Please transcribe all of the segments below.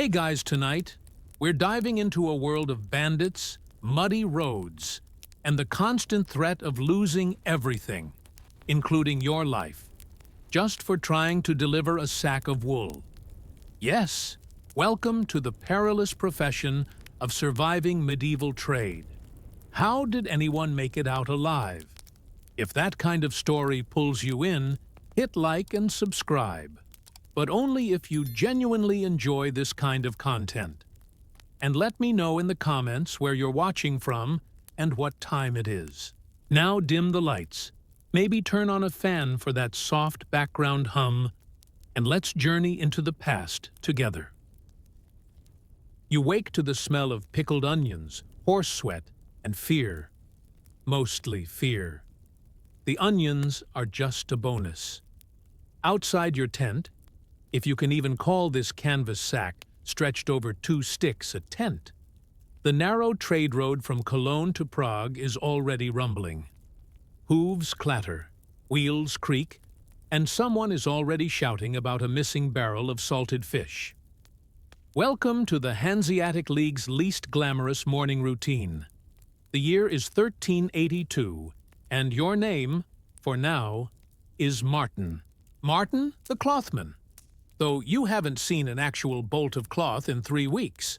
Hey guys, tonight we're diving into a world of bandits, muddy roads, and the constant threat of losing everything, including your life, just for trying to deliver a sack of wool. Yes, welcome to the perilous profession of surviving medieval trade. How did anyone make it out alive? If that kind of story pulls you in, hit like and subscribe. But only if you genuinely enjoy this kind of content. And let me know in the comments where you're watching from and what time it is. Now dim the lights. Maybe turn on a fan for that soft background hum, and let's journey into the past together. You wake to the smell of pickled onions, horse sweat, and fear. Mostly fear. The onions are just a bonus. Outside your tent, if you can even call this canvas sack stretched over 2 sticks a tent, the narrow trade road from Cologne to Prague is already rumbling. Hooves clatter, wheels creak, and someone is already shouting about a missing barrel of salted fish. Welcome to the Hanseatic League's least glamorous morning routine. The year is 1382, and your name, for now, is Martin. Martin the Clothman, though you haven't seen an actual bolt of cloth in 3 weeks.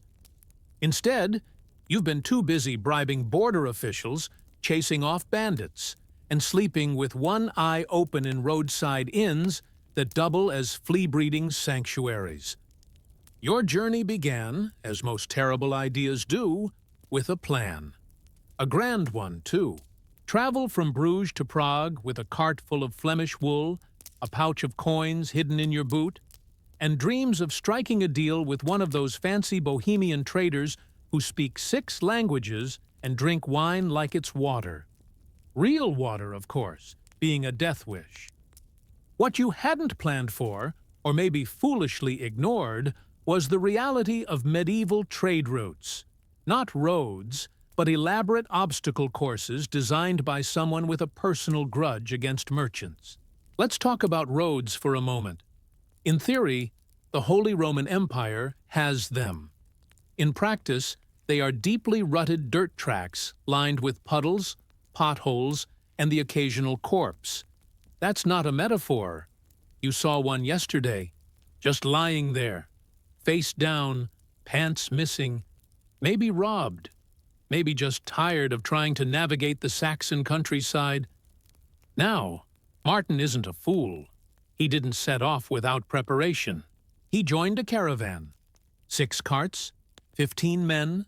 Instead, you've been too busy bribing border officials, chasing off bandits, and sleeping with one eye open in roadside inns that double as flea-breeding sanctuaries. Your journey began, as most terrible ideas do, with a plan. A grand one, too. Travel from Bruges to Prague with a cart full of Flemish wool, a pouch of coins hidden in your boot, and dreams of striking a deal with one of those fancy Bohemian traders who speak 6 languages and drink wine like it's water. Real water, of course, being a death wish. What you hadn't planned for, or maybe foolishly ignored, was the reality of medieval trade routes. Not roads, but elaborate obstacle courses designed by someone with a personal grudge against merchants. Let's talk about roads for a moment. In theory, the Holy Roman Empire has them. In practice, they are deeply rutted dirt tracks lined with puddles, potholes, and the occasional corpse. That's not a metaphor. You saw one yesterday, just lying there, face down, pants missing, maybe robbed, maybe just tired of trying to navigate the Saxon countryside. Now, Martin isn't a fool. He didn't set off without preparation. He joined a caravan. 6 carts, 15 men,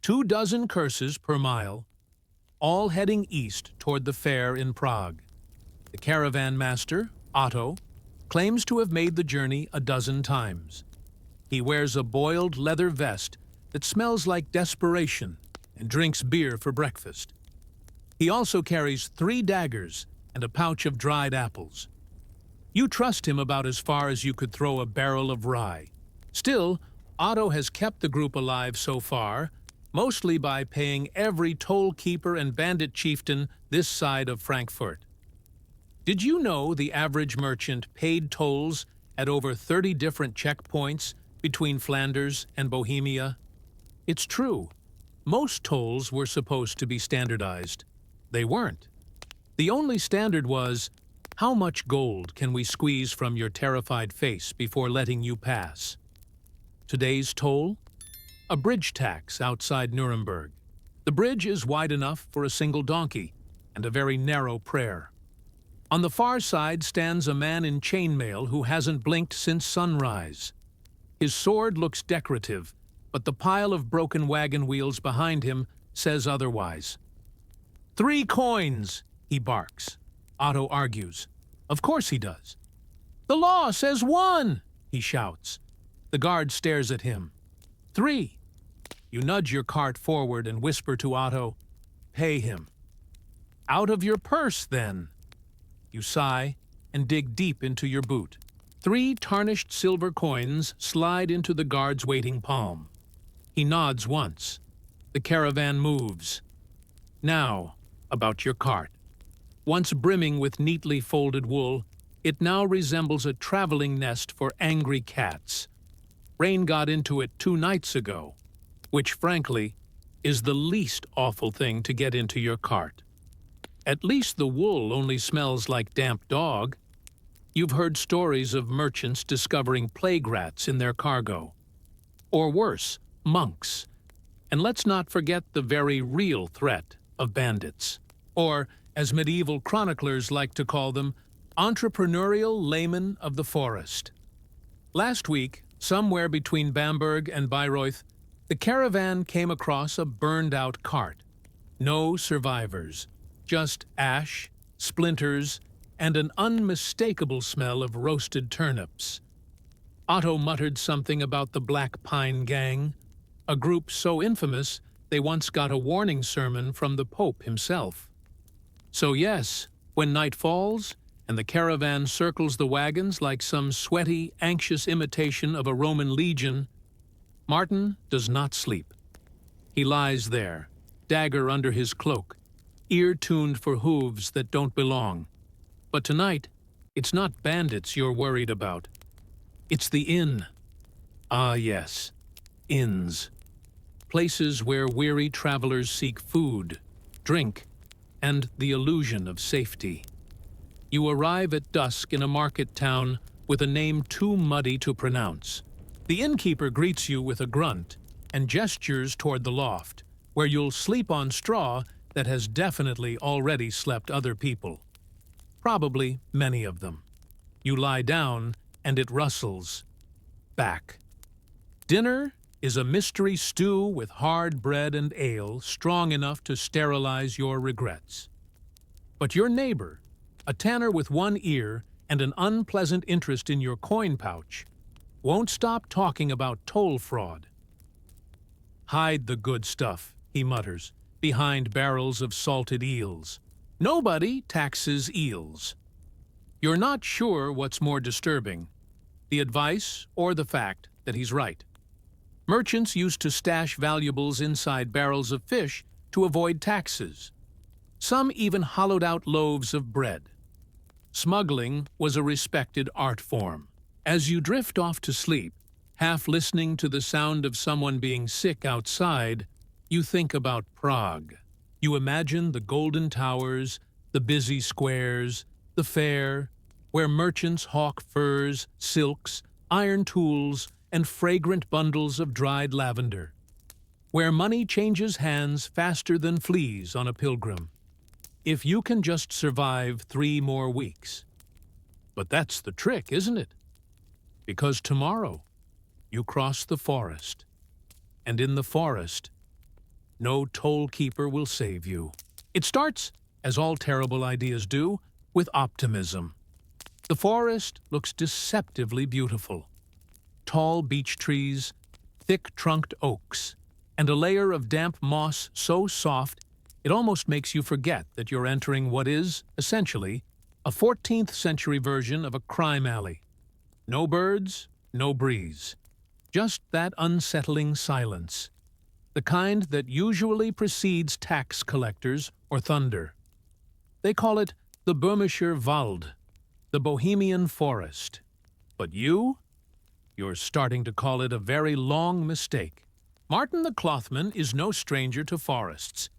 24 curses per mile, all heading east toward the fair in Prague. The caravan master, Otto, claims to have made the journey a dozen times. He wears a boiled leather vest that smells like desperation and drinks beer for breakfast. He also carries 3 daggers and a pouch of dried apples. You trust him about as far as you could throw a barrel of rye. Still, Otto has kept the group alive so far, mostly by paying every toll keeper and bandit chieftain this side of Frankfurt. Did you know the average merchant paid tolls at over 30 different checkpoints between Flanders and Bohemia? It's true. Most tolls were supposed to be standardized. They weren't. The only standard was, how much gold can we squeeze from your terrified face before letting you pass? Today's toll? A bridge tax outside Nuremberg. The bridge is wide enough for a single donkey and a very narrow prayer. On the far side stands a man in chainmail who hasn't blinked since sunrise. His sword looks decorative, but the pile of broken wagon wheels behind him says otherwise. 3 coins, he barks. Otto argues. Of course he does. The law says 1, he shouts. The guard stares at him. 3. You nudge your cart forward and whisper to Otto, pay him. Out of your purse, then. You sigh and dig deep into your boot. 3 tarnished silver coins slide into the guard's waiting palm. He nods once. The caravan moves. Now, about your cart. Once brimming with neatly folded wool, it now resembles a traveling nest for angry cats. Rain got into it 2 nights ago, which, frankly, is the least awful thing to get into your cart. At least the wool only smells like damp dog. You've heard stories of merchants discovering plague rats in their cargo. Or worse, monks. And let's not forget the very real threat of bandits. Or, as medieval chroniclers like to call them, entrepreneurial laymen of the forest. Last week, somewhere between Bamberg and Bayreuth, the caravan came across a burned-out cart. No survivors, just ash, splinters, and an unmistakable smell of roasted turnips. Otto muttered something about the Black Pine Gang, a group so infamous they once got a warning sermon from the Pope himself. So yes, when night falls, and the caravan circles the wagons like some sweaty, anxious imitation of a Roman legion, Martin does not sleep. He lies there, dagger under his cloak, ear-tuned for hooves that don't belong. But tonight, it's not bandits you're worried about. It's the inn. Ah yes, inns. Places where weary travelers seek food, drink, and the illusion of safety. You arrive at dusk in a market town with a name too muddy to pronounce. The innkeeper greets you with a grunt and gestures toward the loft, where you'll sleep on straw that has definitely already slept other people. Probably many of them. You lie down, and it rustles. Back. Dinner is a mystery stew with hard bread and ale strong enough to sterilize your regrets. But your neighbor, a tanner with one ear and an unpleasant interest in your coin pouch, won't stop talking about toll fraud. Hide the good stuff, he mutters, behind barrels of salted eels. Nobody taxes eels. You're not sure what's more disturbing, the advice or the fact that he's right. Merchants used to stash valuables inside barrels of fish to avoid taxes. Some even hollowed out loaves of bread. Smuggling was a respected art form. As you drift off to sleep, half listening to the sound of someone being sick outside, you think about Prague. You imagine the golden towers, the busy squares, the fair, where merchants hawk furs, silks, iron tools, and fragrant bundles of dried lavender. Where money changes hands faster than fleas on a pilgrim. If you can just survive 3 more weeks. But that's the trick, isn't it? Because tomorrow, you cross the forest. And in the forest, no toll keeper will save you. It starts, as all terrible ideas do, with optimism. The forest looks deceptively beautiful. Tall beech trees, thick-trunked oaks, and a layer of damp moss so soft it almost makes you forget that you're entering what is, essentially, a 14th century version of a crime alley. No birds, no breeze. Just that unsettling silence. The kind that usually precedes tax collectors or thunder. They call it the Böhmischer Wald, the Bohemian Forest. But you're starting to call it a very long mistake. Martin the Clothman is no stranger to forests.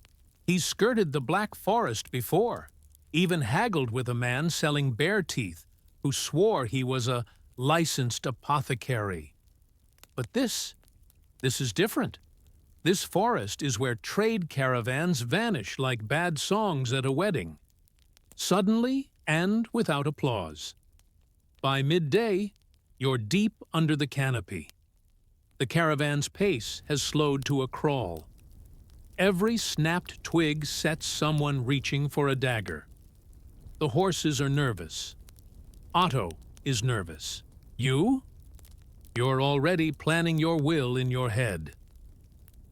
He's skirted the Black Forest before, even haggled with a man selling bear teeth who swore he was a licensed apothecary. But this is different. This forest is where trade caravans vanish like bad songs at a wedding. Suddenly and without applause. By midday, you're deep under the canopy. The caravan's pace has slowed to a crawl. Every snapped twig sets someone reaching for a dagger. The horses are nervous. Otto is nervous. You? You're already planning your will in your head.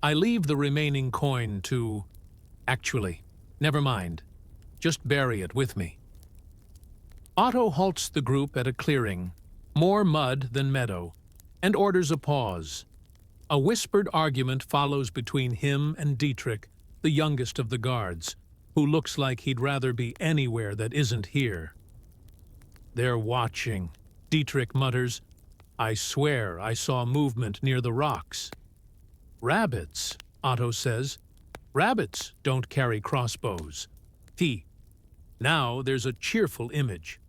I leave the remaining coin to... Actually, never mind. Just bury it with me. Otto halts the group at a clearing, more mud than meadow, and orders a pause. A whispered argument follows between him and Dietrich, the youngest of the guards, who looks like he'd rather be anywhere that isn't here. They're watching, Dietrich mutters. I swear I saw movement near the rocks. Rabbits, Otto says. Rabbits don't carry crossbows. T. Now there's a cheerful image.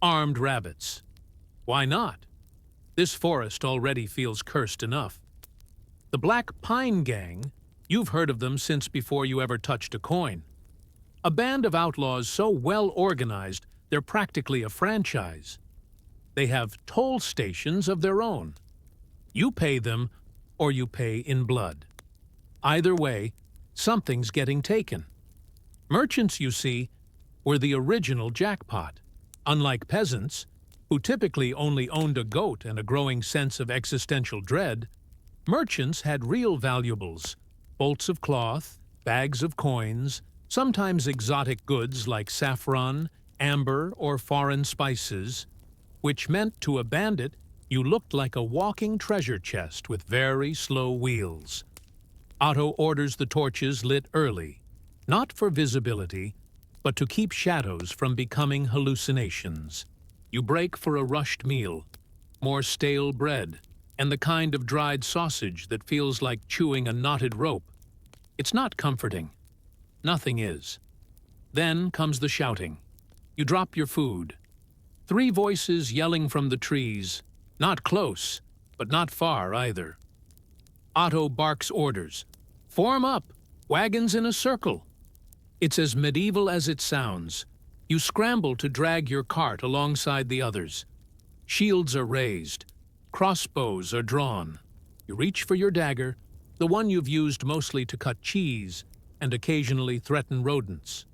Armed rabbits. Why not? This forest already feels cursed enough. The Black Pine Gang, you've heard of them since before you ever touched a coin. A band of outlaws so well organized, they're practically a franchise. They have toll stations of their own. You pay them, or you pay in blood. Either way, something's getting taken. Merchants, you see, were the original jackpot. Unlike peasants, who typically only owned a goat and a growing sense of existential dread, merchants had real valuables, bolts of cloth, bags of coins, sometimes exotic goods like saffron, amber, or foreign spices, which meant to a bandit you looked like a walking treasure chest with very slow wheels. Otto orders the torches lit early, not for visibility, but to keep shadows from becoming hallucinations. You break for a rushed meal, more stale bread, and the kind of dried sausage that feels like chewing a knotted rope. It's not comforting. Nothing is. Then comes the shouting. You drop your food. 3 voices yelling from the trees, not close, but not far either. Otto barks orders. Form up, wagons in a circle. It's as medieval as it sounds. You scramble to drag your cart alongside the others. Shields are raised. Crossbows are drawn. You reach for your dagger, the one you've used mostly to cut cheese and occasionally threaten rodents.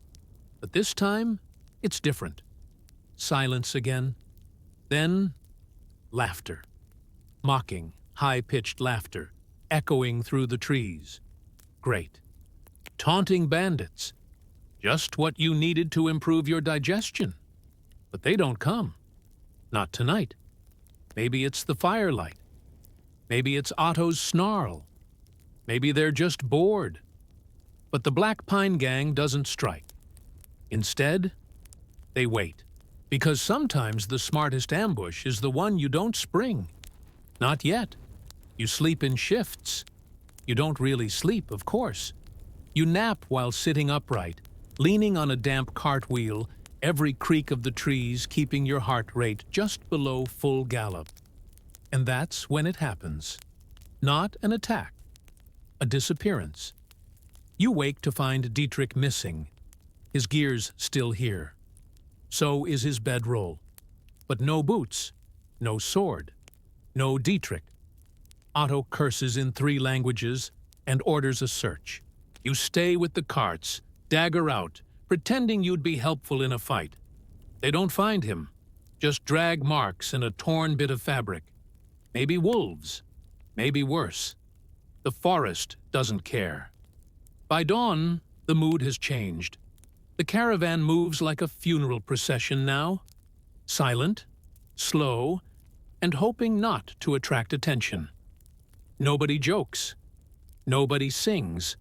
But this time, it's different. Silence again. Then, laughter. Mocking, high-pitched laughter, echoing through the trees. Great. Taunting bandits. Just what you needed to improve your digestion. But they don't come. Not tonight. Maybe it's the firelight. Maybe it's Otto's snarl. Maybe they're just bored. But the Black Pine Gang doesn't strike. Instead, they wait. Because sometimes the smartest ambush is the one you don't spring. Not yet. You sleep in shifts. You don't really sleep, of course. You nap while sitting upright, leaning on a damp cartwheel, every creak of the trees keeping your heart rate just below full gallop. And that's when it happens. Not an attack. A disappearance. You wake to find Dietrich missing. His gear's still here. So is his bedroll. But no boots, no sword, no Dietrich. Otto curses in 3 languages and orders a search. You stay with the carts, dagger out, pretending you'd be helpful in a fight. They don't find him, just drag marks in a torn bit of fabric. Maybe wolves, maybe worse. The forest doesn't care. By dawn, the mood has changed. The caravan moves like a funeral procession now, silent, slow, and hoping not to attract attention. Nobody jokes. Nobody sings.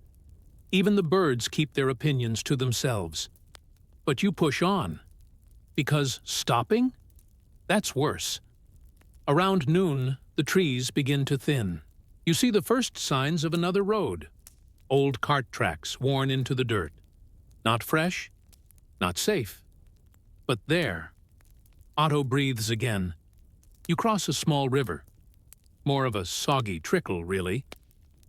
Even the birds keep their opinions to themselves. But you push on. Because stopping? That's worse. Around noon, the trees begin to thin. You see the first signs of another road. Old cart tracks worn into the dirt. Not fresh, not safe. But there. Otto breathes again. You cross a small river. More of a soggy trickle, really.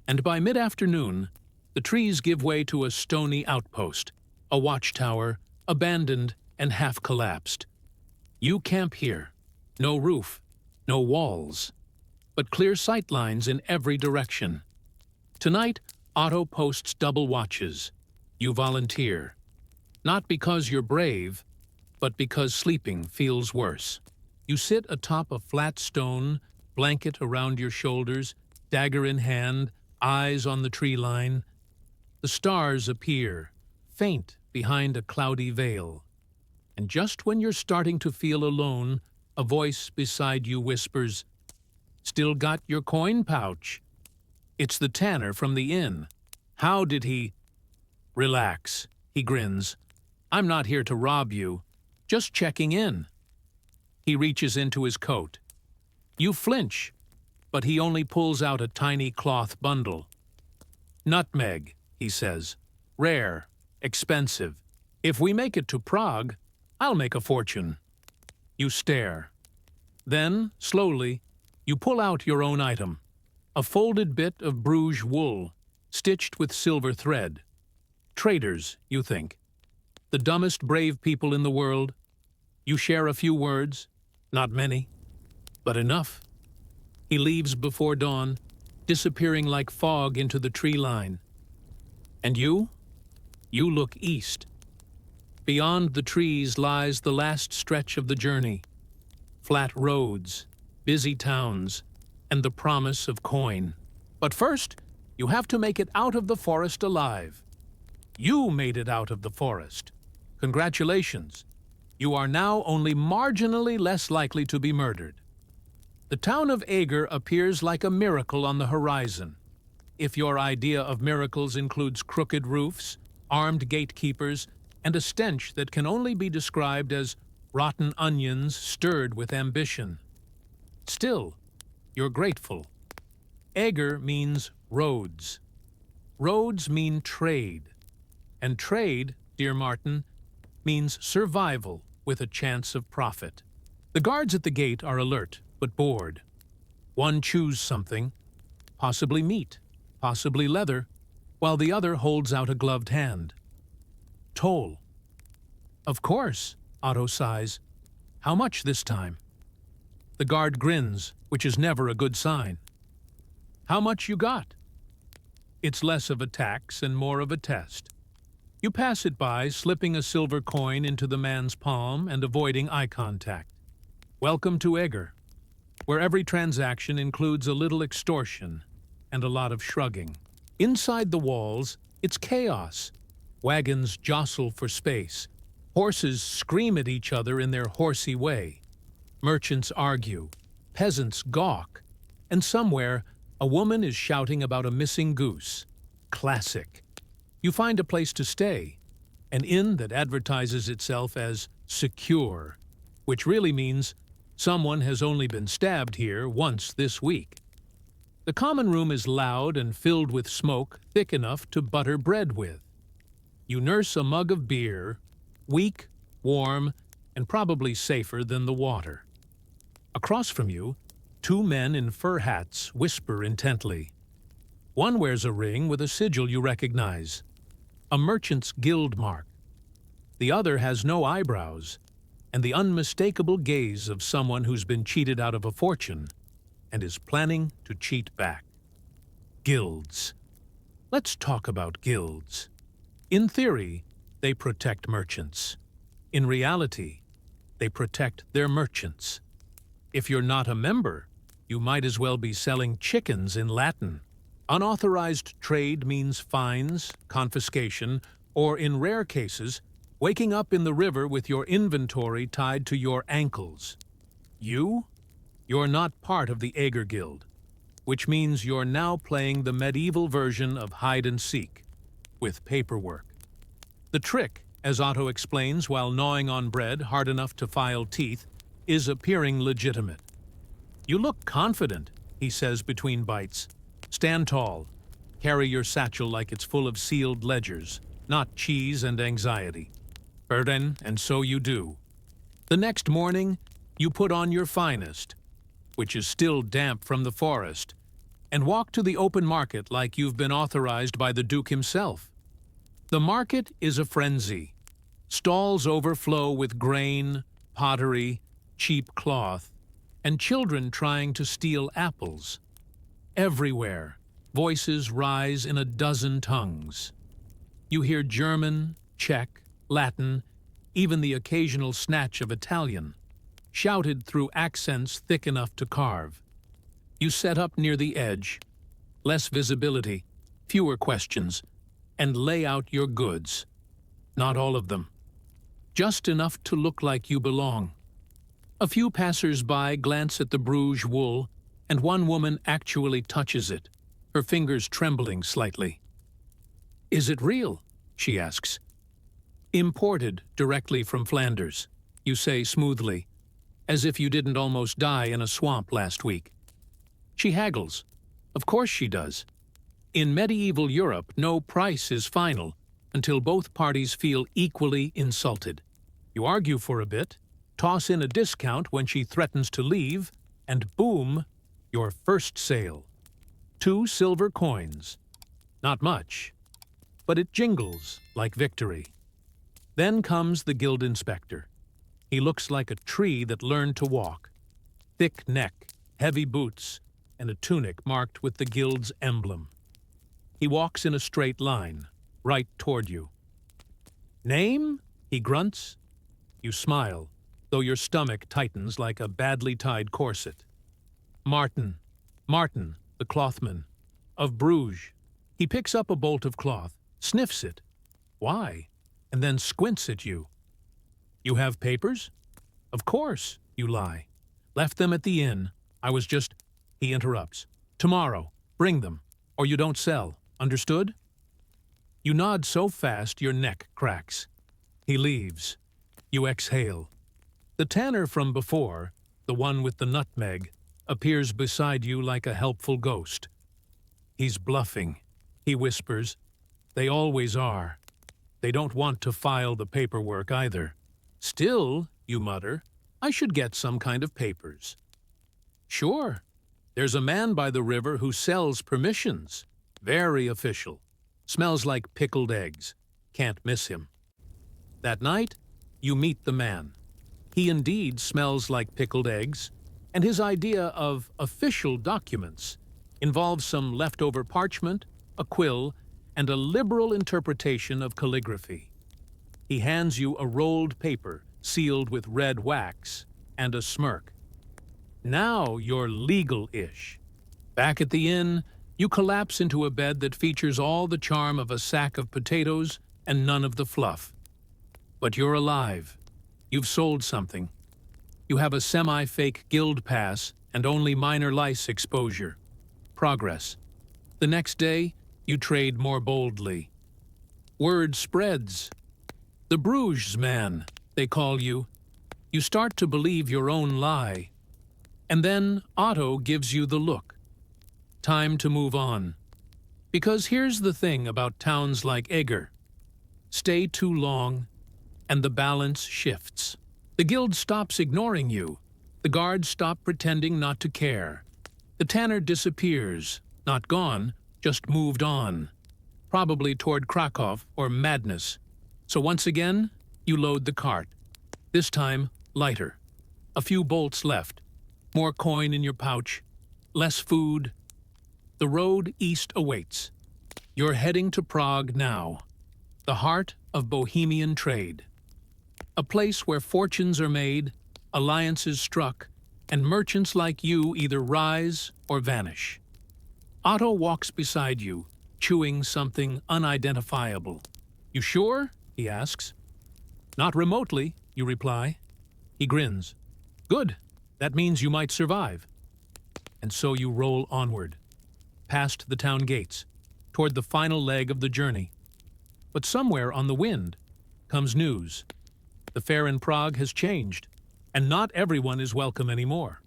And by mid-afternoon, the trees give way to a stony outpost, a watchtower, abandoned and half-collapsed. You camp here. No roof, no walls, but clear sight lines in every direction. Tonight, Otto posts double watches. You volunteer. Not because you're brave, but because sleeping feels worse. You sit atop a flat stone, blanket around your shoulders, dagger in hand, eyes on the tree line. The stars appear, faint behind a cloudy veil. And just when you're starting to feel alone, a voice beside you whispers, "Still got your coin pouch?" It's the tanner from the inn. How did he... Relax, he grins. I'm not here to rob you, just checking in. He reaches into his coat. You flinch, but he only pulls out a tiny cloth bundle. Nutmeg, he says. Rare, expensive. If we make it to Prague, I'll make a fortune. You stare. Then, slowly, you pull out your own item. A folded bit of Bruges wool, stitched with silver thread. Traders, you think. The dumbest brave people in the world. You share a few words, not many, but enough. He leaves before dawn, disappearing like fog into the tree line. And you? You look east. Beyond the trees lies the last stretch of the journey. Flat roads, busy towns, and the promise of coin. But first, you have to make it out of the forest alive. You made it out of the forest. Congratulations. You are now only marginally less likely to be murdered. The town of Eger appears like a miracle on the horizon. If your idea of miracles includes crooked roofs, armed gatekeepers, and a stench that can only be described as rotten onions stirred with ambition. Still, you're grateful. Eger means roads. Roads mean trade. And trade, dear Martin, means survival with a chance of profit. The guards at the gate are alert, but bored. One chews something, possibly meat, possibly leather, while the other holds out a gloved hand. Toll. Of course, Otto sighs. How much this time? The guard grins, which is never a good sign. How much you got? It's less of a tax and more of a test. You pass it by, slipping a silver coin into the man's palm and avoiding eye contact. Welcome to Eger, where every transaction includes a little extortion and a lot of shrugging. Inside the walls, it's chaos. Wagons jostle for space. Horses scream at each other in their horsey way. Merchants argue. Peasants gawk. And somewhere, a woman is shouting about a missing goose. Classic. You find a place to stay, an inn that advertises itself as secure, which really means someone has only been stabbed here once this week. The common room is loud and filled with smoke thick enough to butter bread with. You nurse a mug of beer, weak, warm, and probably safer than the water. Across from you, two men in fur hats whisper intently. One wears a ring with a sigil you recognize, a merchant's guild mark. The other has no eyebrows, and the unmistakable gaze of someone who's been cheated out of a fortune and is planning to cheat back. Guilds. Let's talk about guilds. In theory, they protect merchants. In reality, they protect their merchants. If you're not a member, you might as well be selling chickens in Latin. Unauthorized trade means fines, confiscation, or in rare cases, waking up in the river with your inventory tied to your ankles. You're not part of the Eger Guild, which means you're now playing the medieval version of hide and seek, with paperwork. The trick, as Otto explains while gnawing on bread hard enough to file teeth, is appearing legitimate. You look confident, he says between bites. Stand tall. Carry your satchel like it's full of sealed ledgers, not cheese and anxiety. Burden, and so you do. The next morning, you put on your finest, which is still damp from the forest, and walk to the open market like you've been authorized by the Duke himself. The market is a frenzy. Stalls overflow with grain, pottery, cheap cloth, and children trying to steal apples. Everywhere, voices rise in a dozen tongues. You hear German, Czech, Latin, even the occasional snatch of Italian, shouted through accents thick enough to carve. You set up near the edge, less visibility, fewer questions, and lay out your goods. Not all of them. Just enough to look like you belong. A few passers-by glance at the Bruges wool, and one woman actually touches it, her fingers trembling slightly. Is it real? She asks. Imported directly from Flanders, you say smoothly, as if you didn't almost die in a swamp last week. She haggles. Of course she does. In medieval Europe, no price is final until both parties feel equally insulted. You argue for a bit, toss in a discount when she threatens to leave, and boom, your first sale. 2 silver coins. Not much, but it jingles like victory. Then comes the guild inspector. He looks like a tree that learned to walk. Thick neck, heavy boots, and a tunic marked with the guild's emblem. He walks in a straight line, right toward you. Name? He grunts. You smile, though your stomach tightens like a badly tied corset. Martin, the clothman, of Bruges. He picks up a bolt of cloth, sniffs it. Why? And then squints at you. You have papers? Of course, you lie. Left them at the inn. I was just... He interrupts. Tomorrow, bring them, or you don't sell. Understood? You nod so fast your neck cracks. He leaves. You exhale. The tanner from before, the one with the nutmeg, appears beside you like a helpful ghost. He's bluffing. He whispers. They always are. They don't want to file the paperwork either. Still, you mutter, I should get some kind of papers. Sure. There's a man by the river who sells permissions. Very official. Smells like pickled eggs. Can't miss him. That night, you meet the man. He indeed smells like pickled eggs, and his idea of official documents involves some leftover parchment, a quill, and a liberal interpretation of calligraphy. He hands you a rolled paper sealed with red wax and a smirk. Now you're legal-ish. Back at the inn, you collapse into a bed that features all the charm of a sack of potatoes and none of the fluff. But you're alive. You've sold something. You have a semi-fake guild pass and only minor lice exposure. Progress. The next day, you trade more boldly. Word spreads. The Bruges man, they call you. You start to believe your own lie. And then Otto gives you the look. Time to move on. Because here's the thing about towns like Eger. Stay too long, and the balance shifts. The guild stops ignoring you. The guards stop pretending not to care. The tanner disappears, not gone, just moved on. Probably toward Krakow or madness. So once again, you load the cart. This time, lighter. A few bolts left. More coin in your pouch. Less food. The road east awaits. You're heading to Prague now. The heart of Bohemian trade. A place where fortunes are made, alliances struck, and merchants like you either rise or vanish. Otto walks beside you, chewing something unidentifiable. You sure? He asks. Not remotely, you reply. He grins. Good. That means you might survive. And so you roll onward, past the town gates, toward the final leg of the journey. But somewhere on the wind comes news. The fair in Prague has changed, and not everyone is welcome anymore.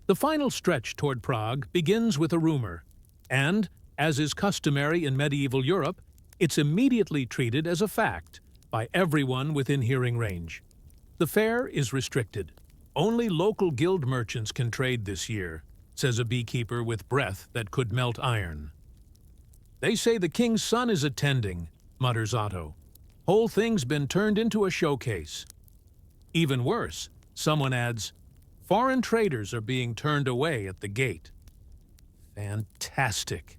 The final stretch toward Prague begins with a rumor, and, as is customary in medieval Europe, it's immediately treated as a fact by everyone within hearing range. The fair is restricted. Only local guild merchants can trade this year, says a beekeeper with breath that could melt iron. They say the king's son is attending, mutters Otto. Whole thing's been turned into a showcase. Even worse, someone adds, foreign traders are being turned away at the gate. Fantastic.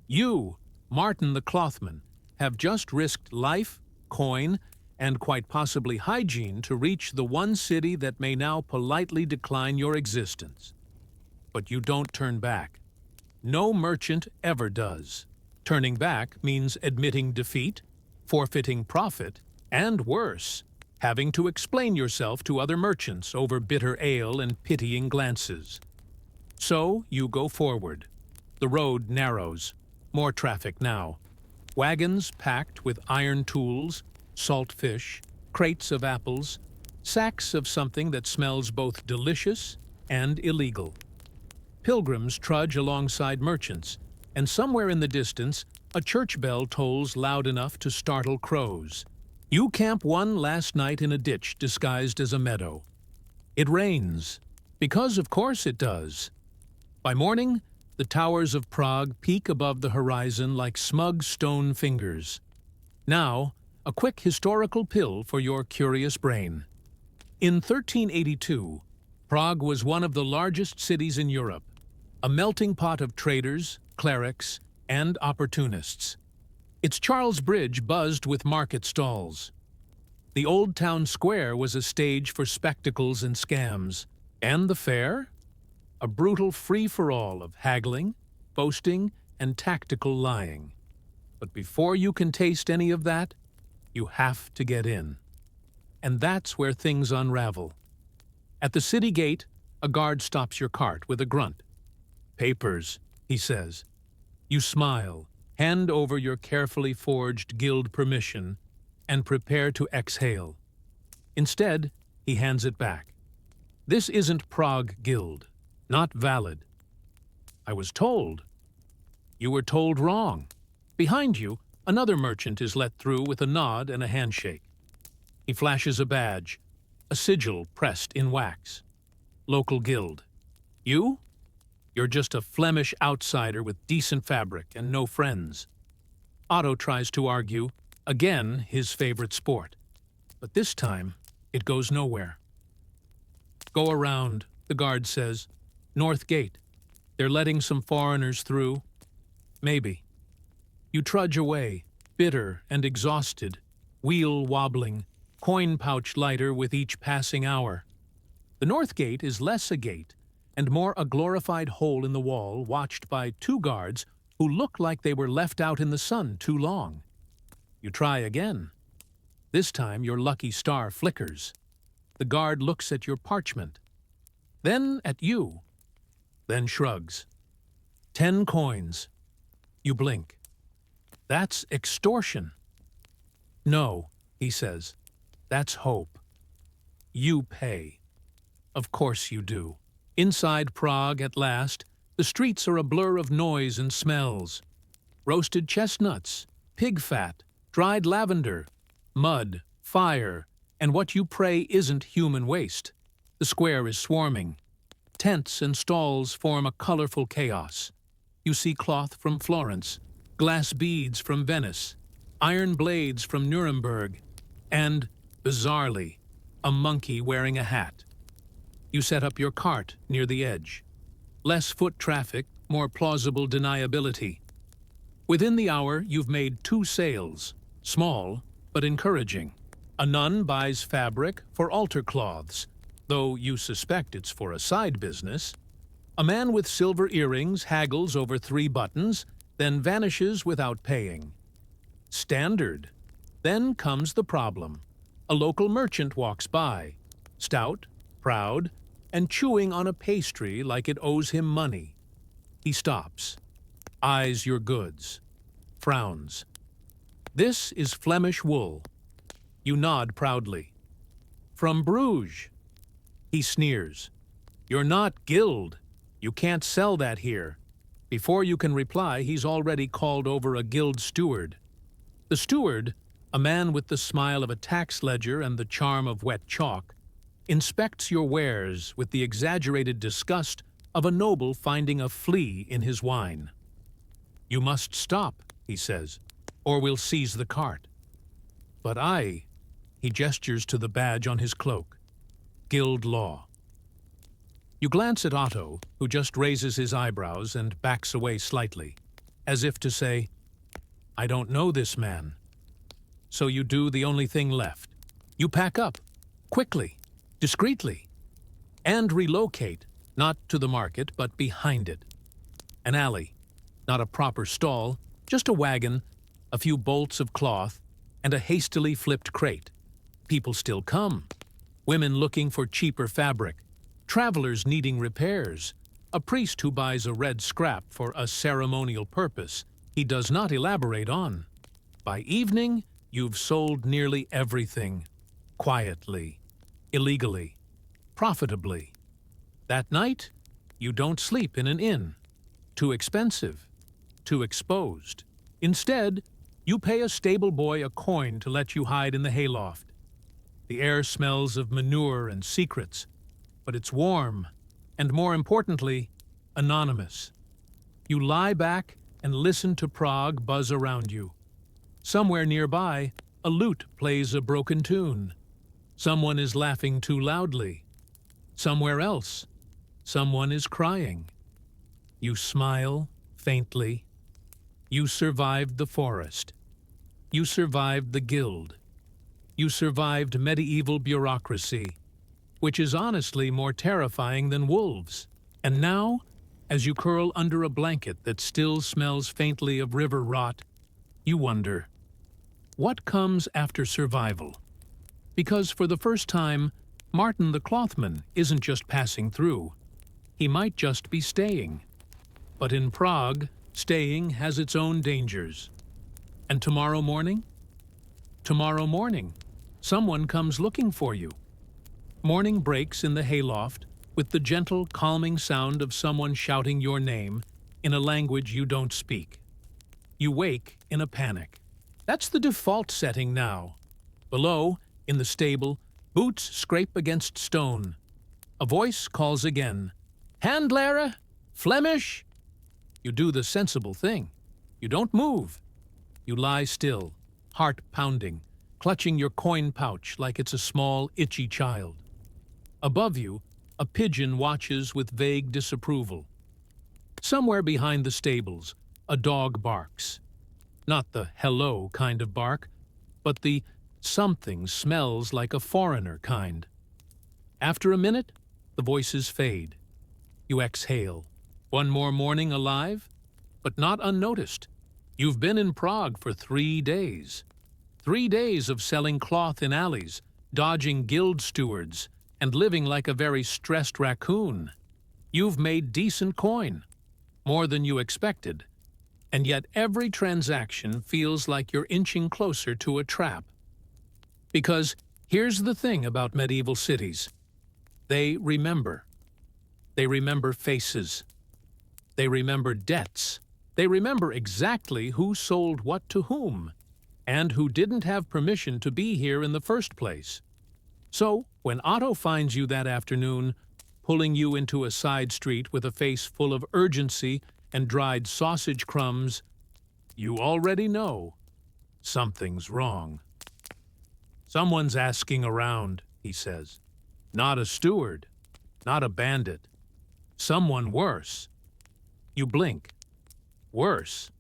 You, Martin the clothman, have just risked life, coin, and quite possibly hygiene to reach the one city that may now politely decline your existence. But you don't turn back. No merchant ever does. Turning back means admitting defeat, forfeiting profit, and worse, having to explain yourself to other merchants over bitter ale and pitying glances. So you go forward. The road narrows. More traffic now. Wagons packed with iron tools, salt fish, crates of apples, Sacks of something that smells both delicious and illegal. Pilgrims trudge alongside merchants, and somewhere in the distance, a church bell tolls loud enough to startle crows. You camp one last night in a ditch disguised as a meadow. It rains, because of course it does. By morning, the towers of Prague peak above the horizon like smug stone fingers. Now, a quick historical pill for your curious brain. In 1382, Prague was one of the largest cities in Europe, a melting pot of traders, clerics, and opportunists. Its Charles Bridge buzzed with market stalls. The old town square was a stage for spectacles and scams. And the fair? A brutal free-for-all of haggling, boasting, and tactical lying. But before you can taste any of that, you have to get in. And that's where things unravel. At the city gate, a guard stops your cart with a grunt. "Papers," he says. You smile, hand over your carefully forged guild permission, and prepare to exhale. Instead, he hands it back. "This isn't Prague Guild. Not valid." "I was told." "You were told wrong." Behind you, another merchant is let through with a nod and a handshake. He flashes a badge, a sigil pressed in wax. "Local guild." "You? You're just a Flemish outsider with decent fabric and no friends." Otto tries to argue, again his favorite sport. But this time, it goes nowhere. "Go around," the guard says. "North Gate. They're letting some foreigners through." "Maybe." You trudge away, bitter and exhausted, wheel wobbling, coin pouch lighter with each passing hour. The North Gate is less a gate and more a glorified hole in the wall watched by two guards who look like they were left out in the sun too long. You try again. This time your lucky star flickers. The guard looks at your parchment, then at you, then shrugs. 10 coins. You blink. "That's extortion." "No," he says. "That's hope." You pay. Of course you do. Inside Prague, at last, the streets are a blur of noise and smells. Roasted chestnuts, pig fat, dried lavender, mud, fire, and what you pray isn't human waste. The square is swarming. Tents and stalls form a colorful chaos. You see cloth from Florence, glass beads from Venice, iron blades from Nuremberg, and, bizarrely, a monkey wearing a hat. You set up your cart near the edge. Less foot traffic, more plausible deniability. Within the hour, you've made 2 sales, small but encouraging. A nun buys fabric for altar cloths, though you suspect it's for a side business. A man with silver earrings haggles over 3 buttons, then vanishes without paying. Standard. Then comes the problem. A local merchant walks by, stout, proud, and chewing on a pastry like it owes him money. He stops, eyes your goods, frowns. "This is Flemish wool." You nod proudly. "From Bruges." He sneers. "You're not guild. You can't sell that here." Before you can reply, he's already called over a guild steward. The steward, a man with the smile of a tax ledger and the charm of wet chalk, inspects your wares with the exaggerated disgust of a noble finding a flea in his wine. "You must stop," he says, "or we'll seize the cart." "But he gestures to the badge on his cloak. Guild law. You glance at Otto, who just raises his eyebrows and backs away slightly, as if to say, "I don't know this man." So you do the only thing left. You pack up, quickly, discreetly, and relocate, not to the market, but behind it. An alley, not a proper stall, just a wagon, a few bolts of cloth, and a hastily flipped crate. People still come. Women looking for cheaper fabric, travelers needing repairs, a priest who buys a red scrap for a ceremonial purpose he does not elaborate on. By evening, you've sold nearly everything, quietly, illegally, profitably. That night, you don't sleep in an inn. Too expensive, too exposed. Instead, you pay a stable boy a coin to let you hide in the hayloft. The air smells of manure and secrets, but it's warm, and more importantly, anonymous. You lie back and listen to Prague buzz around you. Somewhere nearby, a lute plays a broken tune. Someone is laughing too loudly. Somewhere else, someone is crying. You smile faintly. You survived the forest. You survived the guild. You survived medieval bureaucracy, which is honestly more terrifying than wolves. And now, as you curl under a blanket that still smells faintly of river rot, you wonder, what comes after survival? Because for the first time, Martin the Clothman isn't just passing through. He might just be staying. But in Prague, staying has its own dangers. And tomorrow morning? Tomorrow morning, someone comes looking for you. Morning breaks in the hayloft with the gentle, calming sound of someone shouting your name in a language you don't speak. You wake in a panic. That's the default setting now. Below, in the stable, boots scrape against stone. A voice calls again. "Handlare? Flemish?" You do the sensible thing. You don't move. You lie still, heart pounding, clutching your coin pouch like it's a small, itchy child. Above you, a pigeon watches with vague disapproval. Somewhere behind the stables, a dog barks. Not the hello kind of bark, but the something smells like a foreigner kind. After a minute, the voices fade. You exhale. One more morning alive, but not unnoticed. You've been in Prague for 3 days. 3 days of selling cloth in alleys, dodging guild stewards, and living like a very stressed raccoon. You've made decent coin, more than you expected, and yet every transaction feels like you're inching closer to a trap. Because here's the thing about medieval cities. They remember. They remember faces. They remember debts. They remember exactly who sold what to whom, and who didn't have permission to be here in the first place. So, when Otto finds you that afternoon, pulling you into a side street with a face full of urgency and dried sausage crumbs, you already know something's wrong. "Someone's asking around," he says. "Not a steward, not a bandit. Someone worse." You blink. Worse.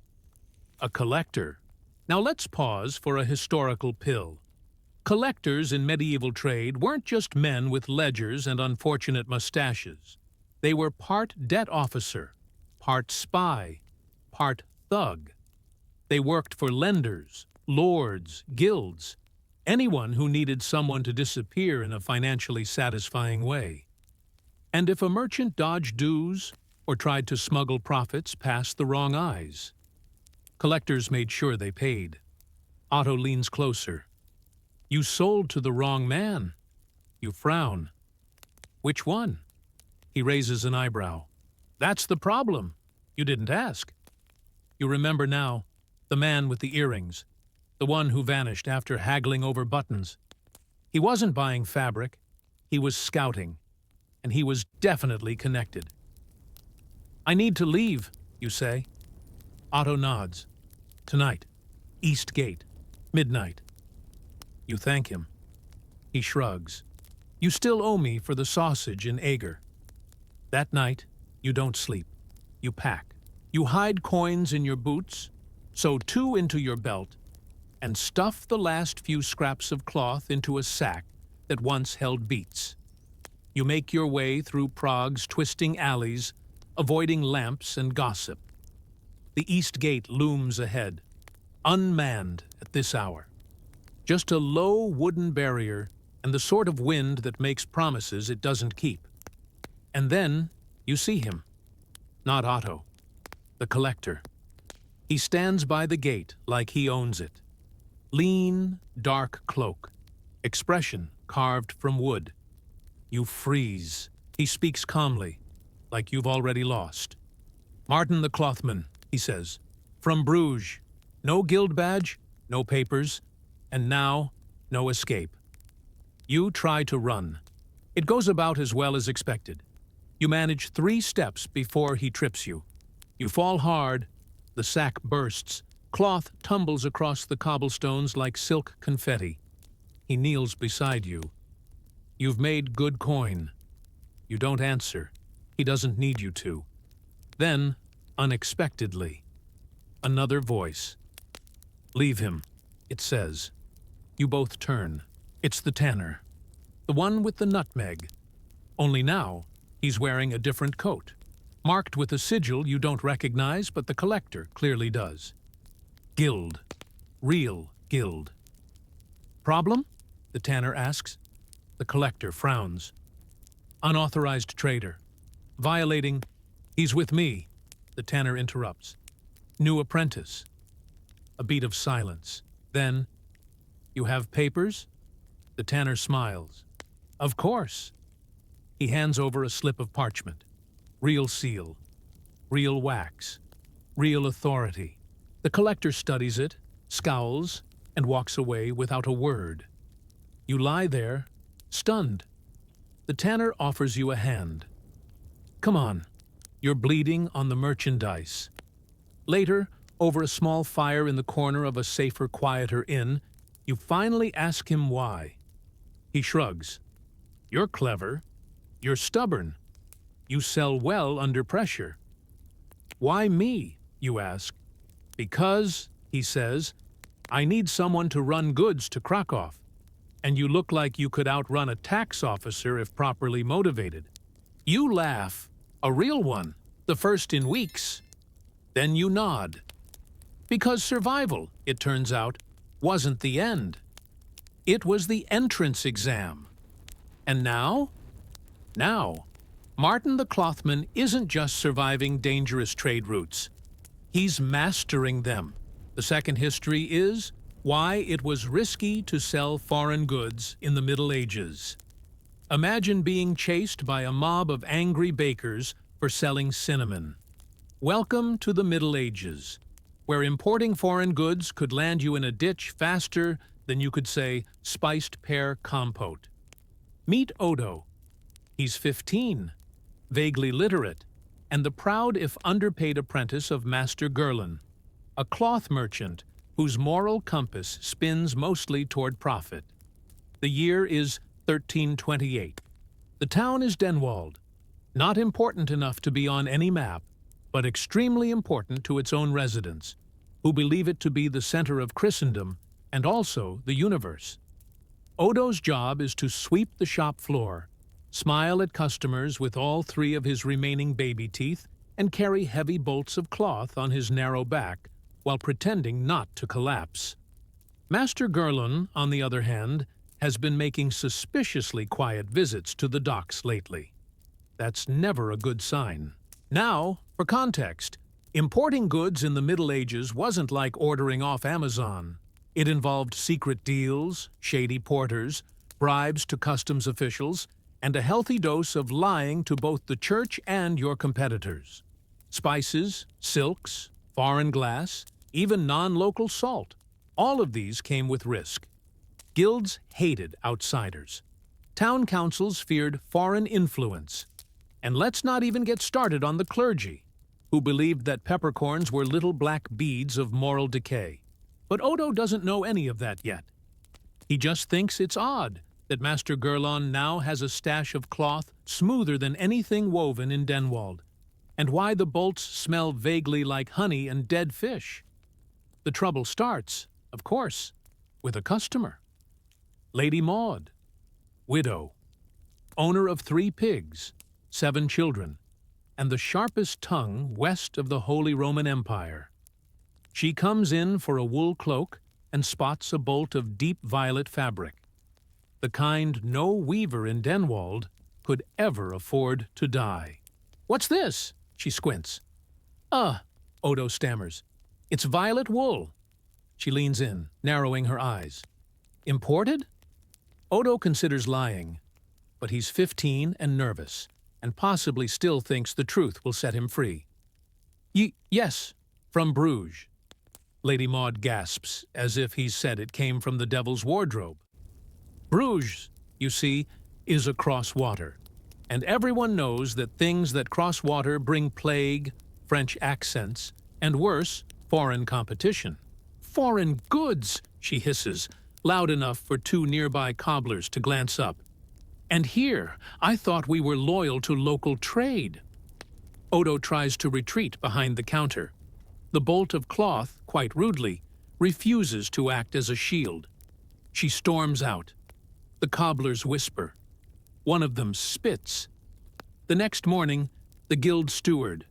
A collector. Now let's pause for a historical pill. Collectors in medieval trade weren't just men with ledgers and unfortunate mustaches. They were part debt officer, part spy, part thug. They worked for lenders, lords, guilds, anyone who needed someone to disappear in a financially satisfying way. And if a merchant dodged dues or tried to smuggle profits past the wrong eyes, collectors made sure they paid. Otto leans closer. "You sold to the wrong man." You frown. "Which one?" He raises an eyebrow. "That's the problem. You didn't ask." You remember now, the man with the earrings, the one who vanished after haggling over buttons. He wasn't buying fabric. He was scouting. And he was definitely connected. "I need to leave," you say. Otto nods. "Tonight. East Gate. Midnight." You thank him. He shrugs. "You still owe me for the sausage in Ager." That night, you don't sleep. You pack. You hide coins in your boots, sew 2 into your belt, and stuff the last few scraps of cloth into a sack that once held beets. You make your way through Prague's twisting alleys, avoiding lamps and gossip. The East Gate looms ahead, unmanned at this hour. Just a low wooden barrier and the sort of wind that makes promises it doesn't keep. And then you see him. Not Otto, the collector. He stands by the gate like he owns it. Lean, dark cloak, expression carved from wood. You freeze. He speaks calmly, like you've already lost. Martin the Clothman, he says. From Bruges. No guild badge, no papers, and now, no escape. You try to run. It goes about as well as expected. You manage 3 steps before he trips you. You fall hard, the sack bursts, cloth tumbles across the cobblestones like silk confetti. He kneels beside you. You've made good coin. You don't answer. He doesn't need you to. Then, unexpectedly, another voice. Leave him, it says. You both turn. It's the tanner. The one with the nutmeg. Only now, he's wearing a different coat, marked with a sigil you don't recognize, but the collector clearly does. Guild. Real guild. Problem? The tanner asks. The collector frowns. Unauthorized trader. Violating. He's with me. The tanner interrupts. New apprentice. A beat of silence. Then, you have papers? The tanner smiles. Of course. He hands over a slip of parchment. Real seal. Real wax. Real authority. The collector studies it, scowls, and walks away without a word. You lie there, stunned. The tanner offers you a hand. Come on. You're bleeding on the merchandise. Later, over a small fire in the corner of a safer, quieter inn, you finally ask him why. He shrugs. You're clever. You're stubborn. You sell well under pressure. Why me, you ask. Because, he says, I need someone to run goods to Krakow. And you look like you could outrun a tax officer if properly motivated. You laugh. A real one. The first in weeks. Then you nod. Because survival, it turns out, wasn't the end. It was the entrance exam. And now? Now, Martin the Clothman isn't just surviving dangerous trade routes. He's mastering them. The second history is why it was risky to sell foreign goods in the Middle Ages. Imagine being chased by a mob of angry bakers for selling cinnamon. Welcome to the Middle Ages, where importing foreign goods could land you in a ditch faster than you could say spiced pear compote. Meet Odo. He's 15, vaguely literate, and the proud if underpaid apprentice of Master Gerlin, a cloth merchant whose moral compass spins mostly toward profit. The year is 1328. The town is Denwald, not important enough to be on any map, but extremely important to its own residents, who believe it to be the center of Christendom and also the universe. Odo's job is to sweep the shop floor, smile at customers with all 3 of his remaining baby teeth, and carry heavy bolts of cloth on his narrow back while pretending not to collapse. Master Gerlin, on the other hand, has been making suspiciously quiet visits to the docks lately. That's never a good sign. Now, for context, importing goods in the Middle Ages wasn't like ordering off Amazon. It involved secret deals, shady porters, bribes to customs officials, and a healthy dose of lying to both the church and your competitors. Spices, silks, foreign glass, even non-local salt. All of these came with risk. Guilds hated outsiders. Town councils feared foreign influence. And let's not even get started on the clergy, who believed that peppercorns were little black beads of moral decay. But Odo doesn't know any of that yet. He just thinks it's odd that Master Gerlon now has a stash of cloth smoother than anything woven in Denwald, and why the bolts smell vaguely like honey and dead fish. The trouble starts, of course, with a customer. Lady Maud, widow, owner of 3 pigs, 7 children, and the sharpest tongue west of the Holy Roman Empire. She comes in for a wool cloak and spots a bolt of deep violet fabric, the kind no weaver in Denwald could ever afford to dye. "What's this?" she squints. Odo stammers. "It's violet wool." She leans in, narrowing her eyes. "Imported?" Odo considers lying. but he's 15 and nervous, and possibly still thinks the truth will set him free. Yes, from Bruges. Lady Maud gasps, as if he said it came from the devil's wardrobe. Bruges, you see, is across water, and everyone knows that things that cross water bring plague, French accents, and worse, foreign competition. Foreign goods, she hisses, loud enough for two nearby cobblers to glance up. And here, I thought we were loyal to local trade. Odo tries to retreat behind the counter. The bolt of cloth, quite rudely, refuses to act as a shield. She storms out. The cobblers whisper. One of them spits. The next morning, the guild steward,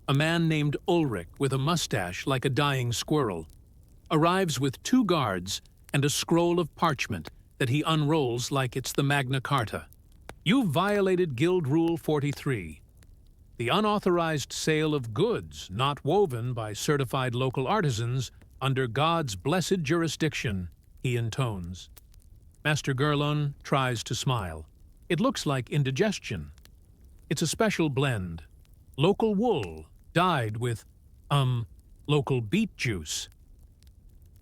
a man named Ulrich with a mustache like a dying squirrel, arrives with 2 guards and a scroll of parchment that he unrolls like it's the Magna Carta. You violated Guild Rule 43. The unauthorized sale of goods not woven by certified local artisans under God's blessed jurisdiction, he intones. Master Gurlon tries to smile. It looks like indigestion. It's a special blend. Local wool, dyed with, local beet juice.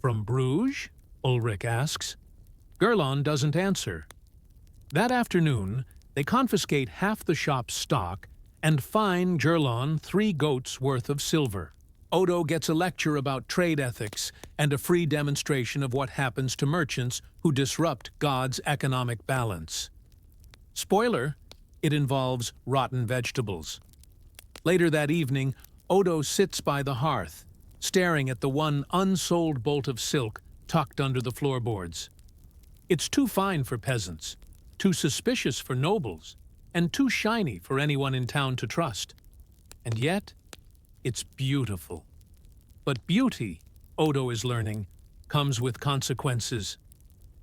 From Bruges? Ulrich asks. Gurlon doesn't answer. That afternoon, they confiscate half the shop's stock and fine Gurlon 3 goats worth of silver. Odo gets a lecture about trade ethics and a free demonstration of what happens to merchants who disrupt God's economic balance. Spoiler, it involves rotten vegetables. Later that evening, Odo sits by the hearth, staring at the one unsold bolt of silk tucked under the floorboards. It's too fine for peasants, too suspicious for nobles, and too shiny for anyone in town to trust. And yet, it's beautiful. But beauty, Odo is learning, comes with consequences.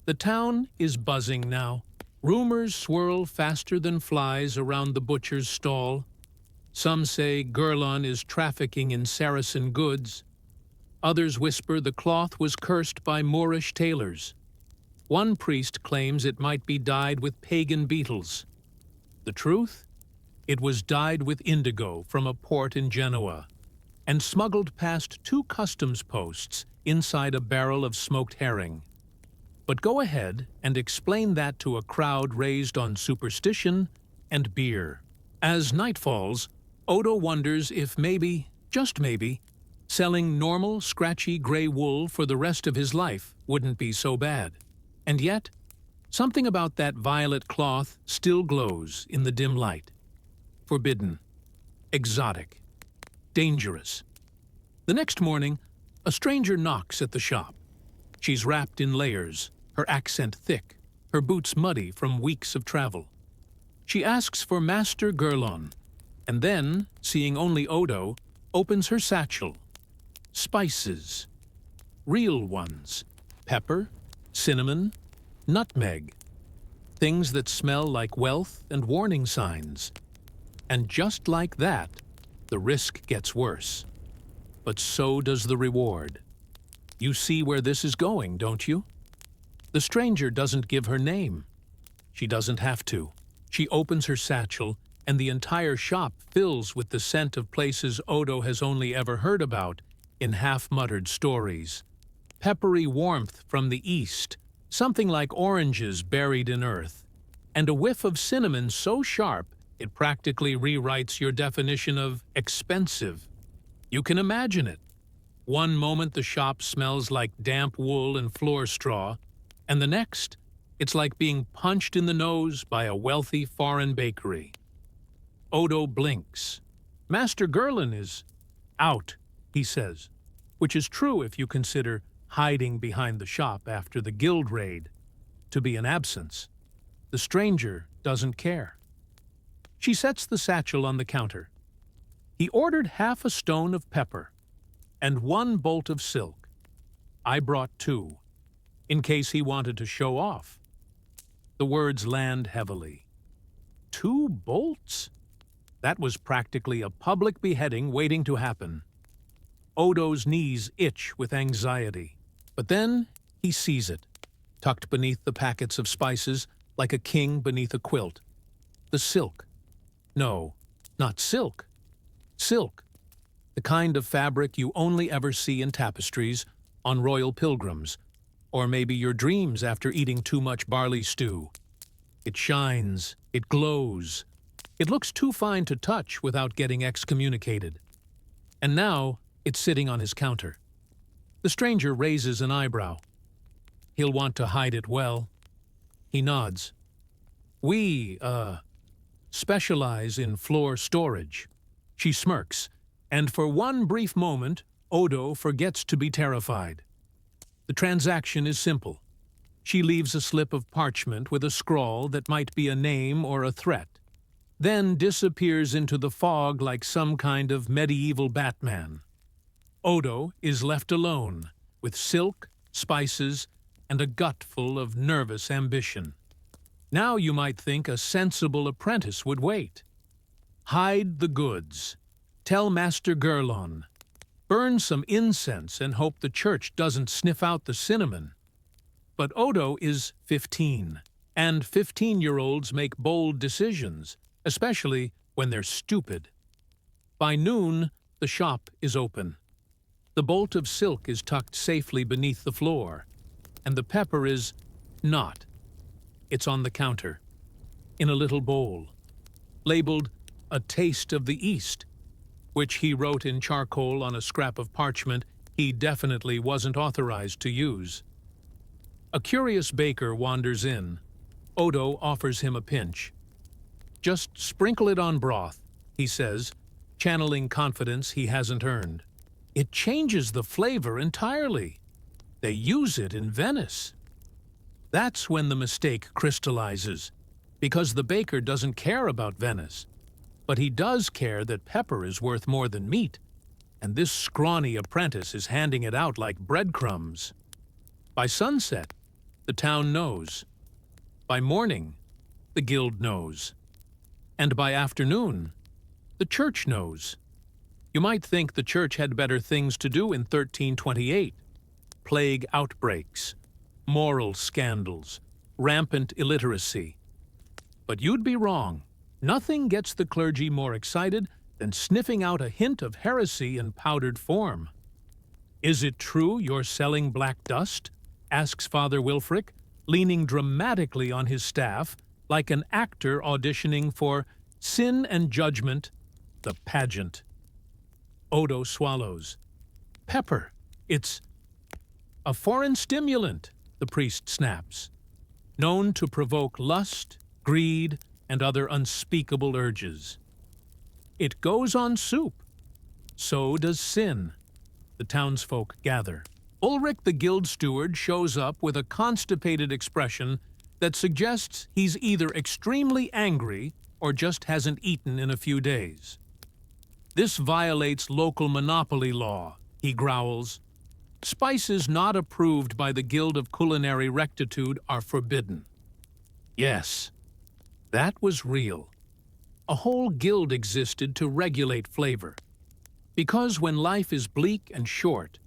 The town is buzzing now. Rumors swirl faster than flies around the butcher's stall. Some say Gurlon is trafficking in Saracen goods. Others whisper the cloth was cursed by Moorish tailors. One priest claims it might be dyed with pagan beetles. The truth? It was dyed with indigo from a port in Genoa and smuggled past 2 customs posts inside a barrel of smoked herring. But go ahead and explain that to a crowd raised on superstition and beer. As night falls, Odo wonders if maybe, just maybe, selling normal, scratchy gray wool for the rest of his life wouldn't be so bad. And yet, something about that violet cloth still glows in the dim light. Forbidden, exotic, dangerous. The next morning, a stranger knocks at the shop. She's wrapped in layers, her accent thick, her boots muddy from weeks of travel. She asks for Master Gurlon, and then, seeing only Odo, opens her satchel. Spices. Real ones. Pepper, cinnamon, nutmeg. Things that smell like wealth and warning signs. And just like that, the risk gets worse. But so does the reward. You see where this is going, don't you? The stranger doesn't give her name. She doesn't have to. She opens her satchel, and the entire shop fills with the scent of places Odo has only ever heard about in half-muttered stories. Peppery warmth from the east, something like oranges buried in earth, and a whiff of cinnamon so sharp it practically rewrites your definition of expensive. You can imagine it. One moment the shop smells like damp wool and floor straw, and the next, it's like being punched in the nose by a wealthy foreign bakery. Odo blinks. Master Gurlon is out, he says, which is true if you consider hiding behind the shop after the guild raid to be an absence. The stranger doesn't care. She sets the satchel on the counter. He ordered half a stone of pepper and 1 bolt of silk. I brought 2, in case he wanted to show off. The words land heavily. 2 bolts? That was practically a public beheading waiting to happen. Odo's knees itch with anxiety. But then he sees it. Tucked beneath the packets of spices, like a king beneath a quilt. The silk. No, not silk. Silk. The kind of fabric you only ever see in tapestries, on royal pilgrims, or maybe your dreams after eating too much barley stew. It shines, it glows. It looks too fine to touch without getting excommunicated. And now it's sitting on his counter. The stranger raises an eyebrow. He'll want to hide it well. He nods. We, specialize in floor storage. She smirks, and for one brief moment, Odo forgets to be terrified. The transaction is simple. She leaves a slip of parchment with a scrawl that might be a name or a threat, then disappears into the fog like some kind of medieval Batman. Odo is left alone, with silk, spices, and a gut full of nervous ambition. Now you might think a sensible apprentice would wait. Hide the goods. Tell Master Gerlon. Burn some incense and hope the church doesn't sniff out the cinnamon. But Odo is 15, and 15-year-olds make bold decisions, especially when they're stupid. By noon, the shop is open. The bolt of silk is tucked safely beneath the floor, and the pepper is not. It's on the counter, in a little bowl, labeled "A Taste of the East," which he wrote in charcoal on a scrap of parchment he definitely wasn't authorized to use. A curious baker wanders in. Odo offers him a pinch. "Just sprinkle it on broth," he says, channeling confidence he hasn't earned. It changes the flavor entirely. They use it in Venice. That's when the mistake crystallizes, because the baker doesn't care about Venice. But he does care that pepper is worth more than meat, and this scrawny apprentice is handing it out like breadcrumbs. By sunset, the town knows. By morning, the guild knows. And by afternoon, the church knows. You might think the church had better things to do in 1328. Plague outbreaks, moral scandals, rampant illiteracy. But you'd be wrong. Nothing gets the clergy more excited than sniffing out a hint of heresy in powdered form. "Is it true you're selling black dust?" asks Father Wilfric, leaning dramatically on his staff, like an actor auditioning for Sin and Judgment, the pageant. Odo swallows. "Pepper. It's a foreign stimulant," the priest snaps, "known to provoke lust, greed, and other unspeakable urges. It goes on soup. So does sin." The townsfolk gather. Ulrich the guild steward shows up with a constipated expression that suggests he's either extremely angry or just hasn't eaten in a few days. "This violates local monopoly law," he growls. "Spices not approved by the Guild of Culinary Rectitude are forbidden." Yes, that was real. A whole guild existed to regulate flavor. Because when life is bleak and short,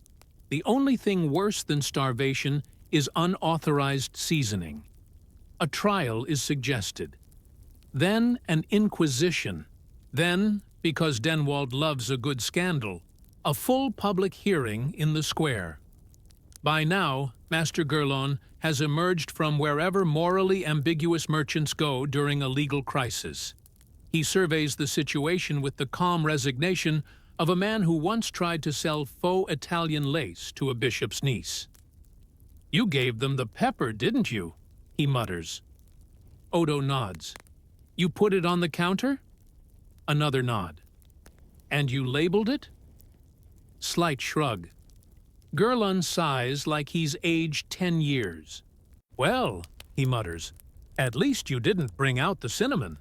the only thing worse than starvation is unauthorized seasoning. A trial is suggested. Then an inquisition. Then, because Denwald loves a good scandal, a full public hearing in the square. By now, Master Gerlon has emerged from wherever morally ambiguous merchants go during a legal crisis. He surveys the situation with the calm resignation of a man who once tried to sell faux Italian lace to a bishop's niece. "You gave them the pepper, didn't you?" he mutters. Odo nods. "You put it on the counter?" Another nod. "And you labeled it?" Slight shrug. Gerlon sighs like he's aged 10 years. "Well," he mutters, "at least you didn't bring out the cinnamon."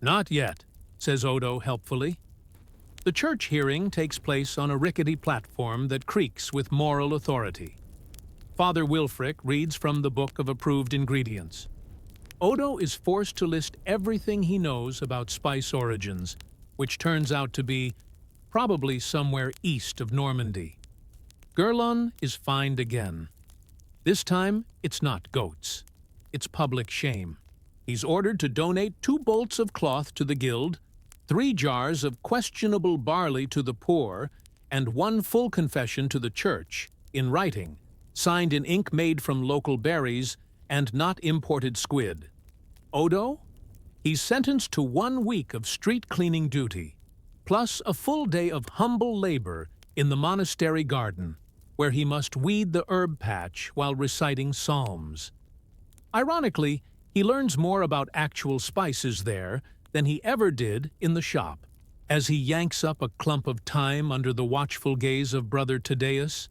"Not yet," says Odo helpfully. The church hearing takes place on a rickety platform that creaks with moral authority. Father Wilfric reads from the Book of Approved Ingredients. Odo is forced to list everything he knows about spice origins, which turns out to be probably somewhere east of Normandy. Gerlon is fined again. This time, it's not goats. it's public shame. He's ordered to donate 2 bolts of cloth to the guild, 3 jars of questionable barley to the poor, and 1 full confession to the church, in writing, signed in ink made from local berries and not imported squid. Odo? He's sentenced to 1 week of street cleaning duty, plus a full day of humble labor in the monastery garden, where he must weed the herb patch while reciting psalms. Ironically, he learns more about actual spices there than he ever did in the shop. As he yanks up a clump of thyme under the watchful gaze of Brother Tadeus,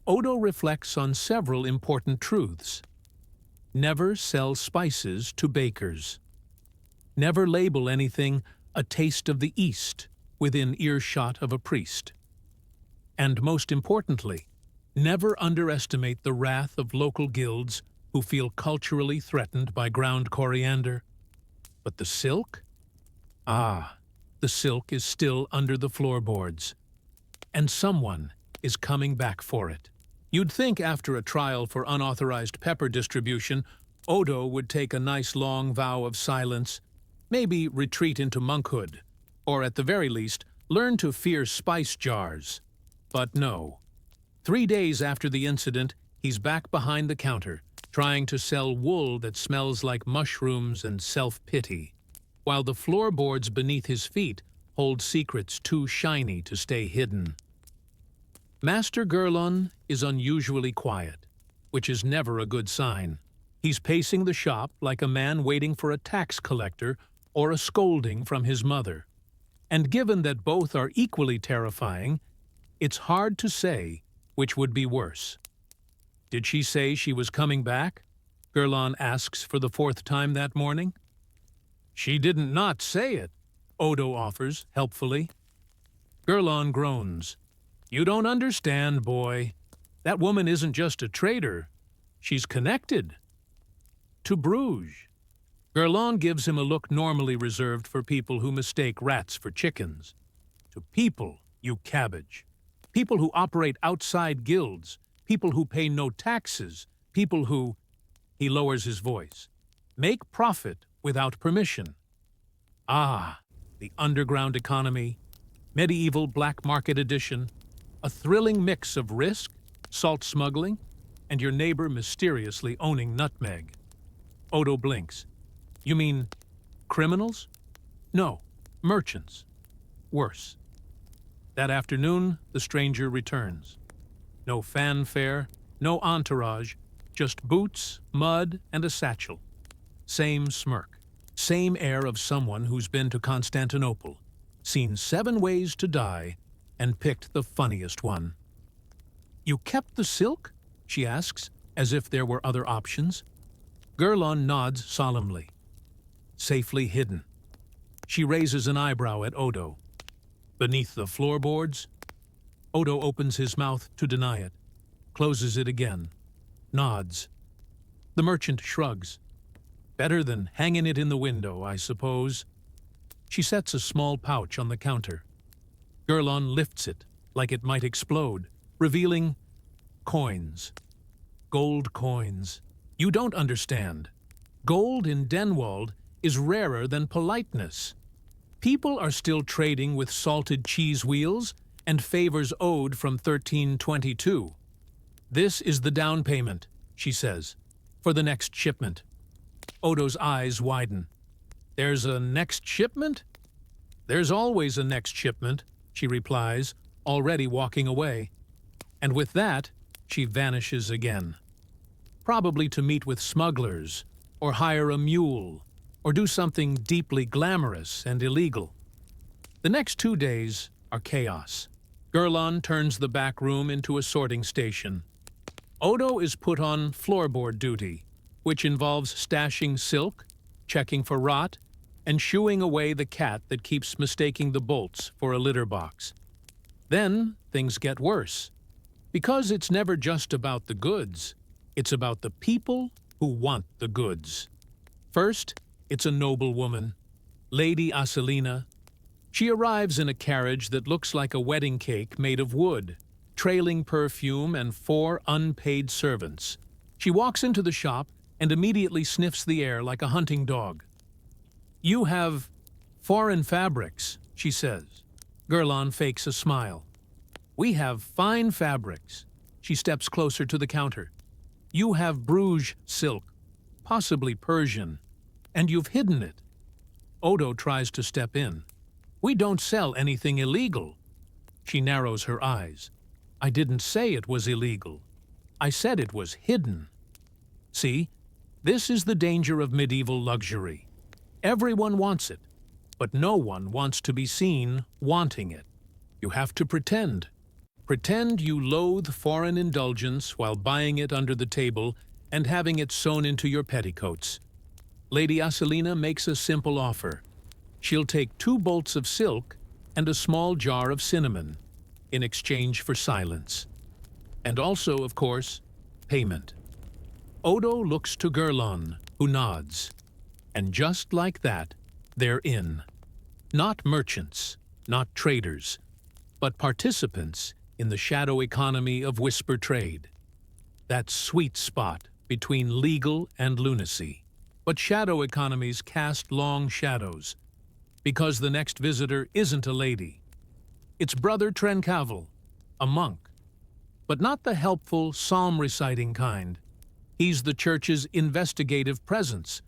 Odo reflects on several important truths. Never sell spices to bakers. Never label anything a taste of the East within earshot of a priest. And most importantly, never underestimate the wrath of local guilds who feel culturally threatened by ground coriander. But the silk? Ah, the silk is still under the floorboards. And someone is coming back for it. You'd think after a trial for unauthorized pepper distribution, Odo would take a nice long vow of silence, maybe retreat into monkhood, or at the very least, learn to fear spice jars. But no. 3 days after the incident, he's back behind the counter, trying to sell wool that smells like mushrooms and self-pity, while the floorboards beneath his feet hold secrets too shiny to stay hidden. Master Gurlon is unusually quiet, which is never a good sign. He's pacing the shop like a man waiting for a tax collector or a scolding from his mother. And given that both are equally terrifying, it's hard to say which would be worse. Did she say she was coming back? Gurlon asks for the 4th time that morning. She didn't not say it, Odo offers helpfully. Gurlon groans. You don't understand, boy. That woman isn't just a traitor. She's connected. To Bruges. Gurlon gives him a look normally reserved for people who mistake rats for chickens. To people, you cabbage. People who operate outside guilds. People who pay no taxes. People who, he lowers his voice, make profit without permission. Ah, the underground economy, medieval black market edition, a thrilling mix of risk, salt smuggling, and your neighbor mysteriously owning nutmeg. Odo blinks. You mean criminals? No, merchants. Worse. That afternoon, the stranger returns. No fanfare, no entourage, just boots, mud, and a satchel. Same smirk, same air of someone who's been to Constantinople, seen 7 ways to die, and picked the funniest one. You kept the silk? She asks, as if there were other options. Gurlon nods solemnly. Safely hidden. She raises an eyebrow at Odo. Beneath the floorboards? Odo opens his mouth to deny it, closes it again, nods. The merchant shrugs. Better than hanging it in the window, I suppose. She sets a small pouch on the counter. Gurlon lifts it, like it might explode, revealing coins. Gold coins. You don't understand. Gold in Denwald is rarer than politeness. People are still trading with salted cheese wheels and favors owed from 1322. This is the down payment, she says, for the next shipment. Odo's eyes widen. There's a next shipment? There's always a next shipment, she replies, already walking away. And with that, she vanishes again. Probably to meet with smugglers, or hire a mule, or do something deeply glamorous and illegal. The next 2 days are chaos. Gurlon turns the back room into a sorting station. Odo is put on floorboard duty, which involves stashing silk, checking for rot, and shooing away the cat that keeps mistaking the bolts for a litter box. Then things get worse. Because it's never just about the goods, it's about the people who want the goods. First, it's a noble woman, Lady Aselina. She arrives in a carriage that looks like a wedding cake made of wood, trailing perfume and 4 unpaid servants. She walks into the shop and immediately sniffs the air like a hunting dog. "You have foreign fabrics," she says. Gerlon fakes a smile. "We have fine fabrics." She steps closer to the counter. "You have Bruges silk, possibly Persian, and you've hidden it." Odo tries to step in. "We don't sell anything illegal." She narrows her eyes. "I didn't say it was illegal. I said it was hidden." See, this is the danger of medieval luxury. Everyone wants it, but no one wants to be seen wanting it. You have to pretend. Pretend you loathe foreign indulgence while buying it under the table and having it sewn into your petticoats. Lady Aselina makes a simple offer. She'll take 2 bolts of silk and a small jar of cinnamon in exchange for silence. And also, of course, payment. Odo looks to Gerlon, who nods. And just like that, they're in. Not merchants, not traders, but participants in the shadow economy of whisper trade. That sweet spot between legal and lunacy. But shadow economies cast long shadows, because the next visitor isn't a lady. It's Brother Trencavel, a monk. But not the helpful, psalm-reciting kind. He's the church's investigative presence,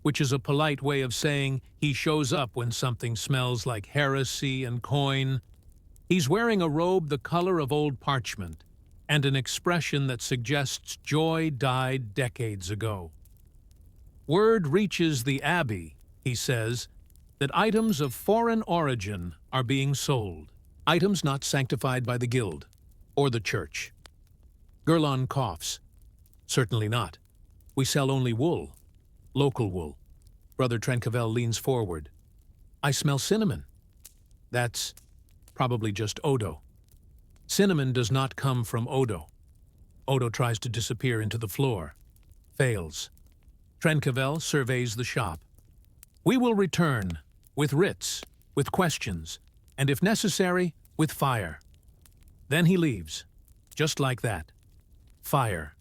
which is a polite way of saying he shows up when something smells like heresy and coin. He's wearing a robe the color of old parchment, and an expression that suggests joy died decades ago. "Word reaches the Abbey," he says, "that items of foreign origin are being sold. Items not sanctified by the Guild or the Church." Gerlon coughs. "Certainly not. We sell only wool. Local wool." Brother Trencavel leans forward. "I smell cinnamon." That's probably just Odo. Cinnamon does not come from Odo. Odo tries to disappear into the floor. Fails. Trencavel surveys the shop. "We will return, with writs, with questions, and if necessary, with fire." Then he leaves. Just like that. Fire.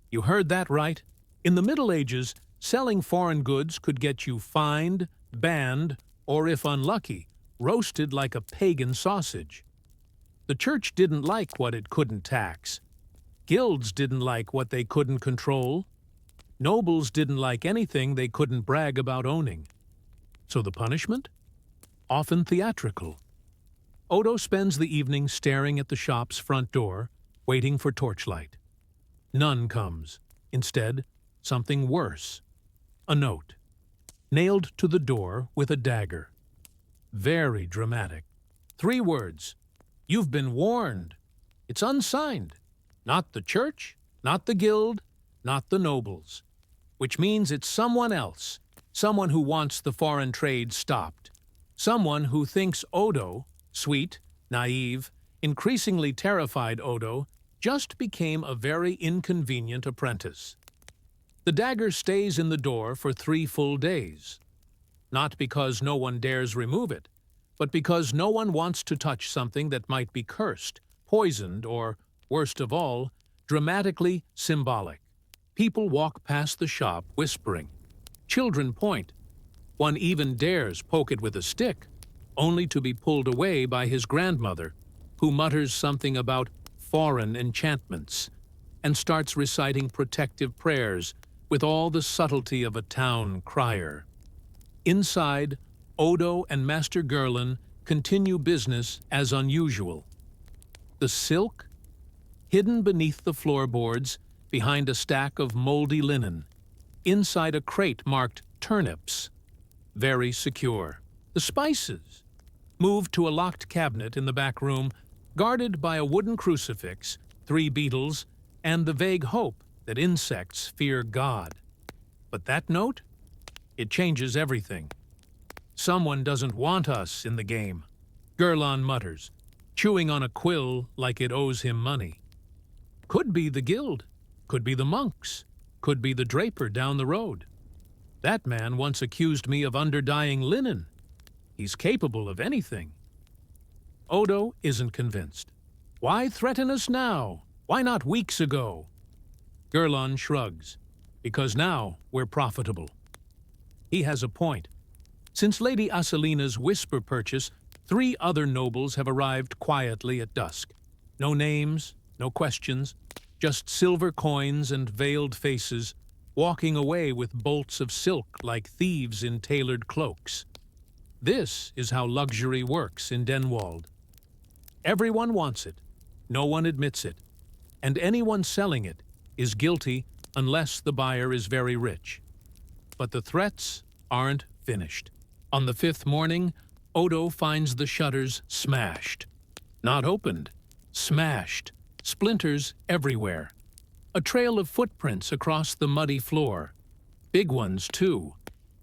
You heard that right. In the Middle Ages, selling foreign goods could get you fined, banned, or if unlucky, roasted like a pagan sausage. The church didn't like what it couldn't tax. Guilds didn't like what they couldn't control. Nobles didn't like anything they couldn't brag about owning. So the punishment? Often theatrical. Odo spends the evening staring at the shop's front door, waiting for torchlight. None comes. Instead, something worse. A note. Nailed to the door with a dagger. Very dramatic. 3 words. "You've been warned." It's unsigned. Not the church, not the guild, not the nobles. Which means it's someone else. Someone who wants the foreign trade stopped. Someone who thinks Odo, sweet, naive, increasingly terrified Odo, just became a very inconvenient apprentice. The dagger stays in the door for 3 full days. Not because no one dares remove it, but because no one wants to touch something that might be cursed, poisoned, or, worst of all, dramatically symbolic. People walk past the shop whispering. Children point. One even dares poke it with a stick, only to be pulled away by his grandmother, who mutters something about foreign enchantments, and starts reciting protective prayers with all the subtlety of a town crier. Inside, Odo and Master Gerlon continue business as unusual. The silk? Hidden beneath the floorboards, behind a stack of moldy linen. Inside a crate marked turnips. Very secure. The spices? Moved to a locked cabinet in the back room, guarded by a wooden crucifix, 3 beetles, and the vague hope that insects fear God. But that note? It changes everything. Someone doesn't want us in the game. Gerlon mutters, chewing on a quill like it owes him money. Could be the guild. Could be the monks. Could be the draper down the road. That man once accused me of underdyeing linen. He's capable of anything. Odo isn't convinced. Why threaten us now? Why not weeks ago? Gerlon shrugs. because now we're profitable. He has a point. Since Lady Asalina's whisper purchase, 3 other nobles have arrived quietly at dusk. No names, no questions, just silver coins and veiled faces, walking away with bolts of silk like thieves in tailored cloaks. This is how luxury works in Denwald. Everyone wants it, no one admits it, and anyone selling it is guilty unless the buyer is very rich. But the threats aren't finished. On the 5th morning, Odo finds the shutters smashed. Not opened, smashed, splinters everywhere. A trail of footprints across the muddy floor. Big ones, too,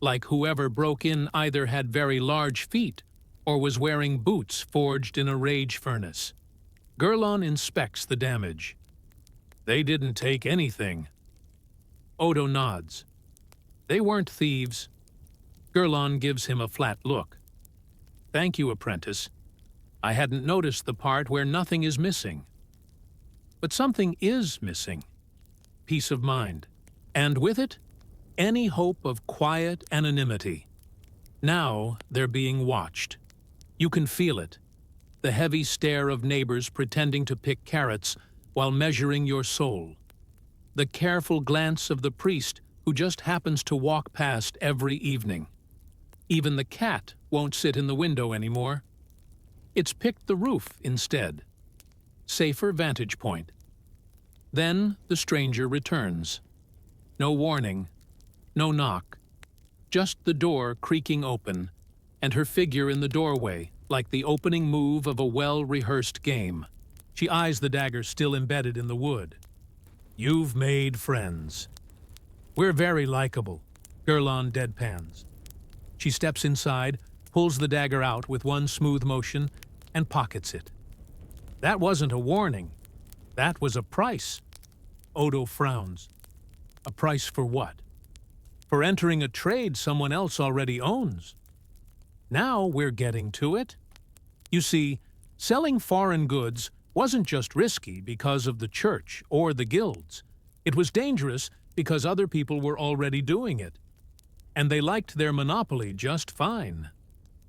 like whoever broke in either had very large feet or was wearing boots forged in a rage furnace. Gurlon inspects the damage. They didn't take anything. Odo nods. They weren't thieves. Gurlon gives him a flat look. Thank you, apprentice. I hadn't noticed the part where nothing is missing. But something is missing. Peace of mind. And with it, any hope of quiet anonymity. Now they're being watched. You can feel it. The heavy stare of neighbors pretending to pick carrots while measuring your soul. The careful glance of the priest who just happens to walk past every evening. Even the cat won't sit in the window anymore. It's picked the roof instead. Safer vantage point. Then the stranger returns. No warning, no knock. Just the door creaking open, and her figure in the doorway, like the opening move of a well-rehearsed game. She eyes the dagger still embedded in the wood. You've made friends. We're very likable, Gurlon deadpans. She steps inside, pulls the dagger out with one smooth motion, and pockets it. That wasn't a warning. That was a price. Odo frowns. A price for what? For entering a trade someone else already owns. Now we're getting to it. You see, selling foreign goods wasn't just risky because of the church or the guilds. It was dangerous because other people were already doing it. And they liked their monopoly just fine.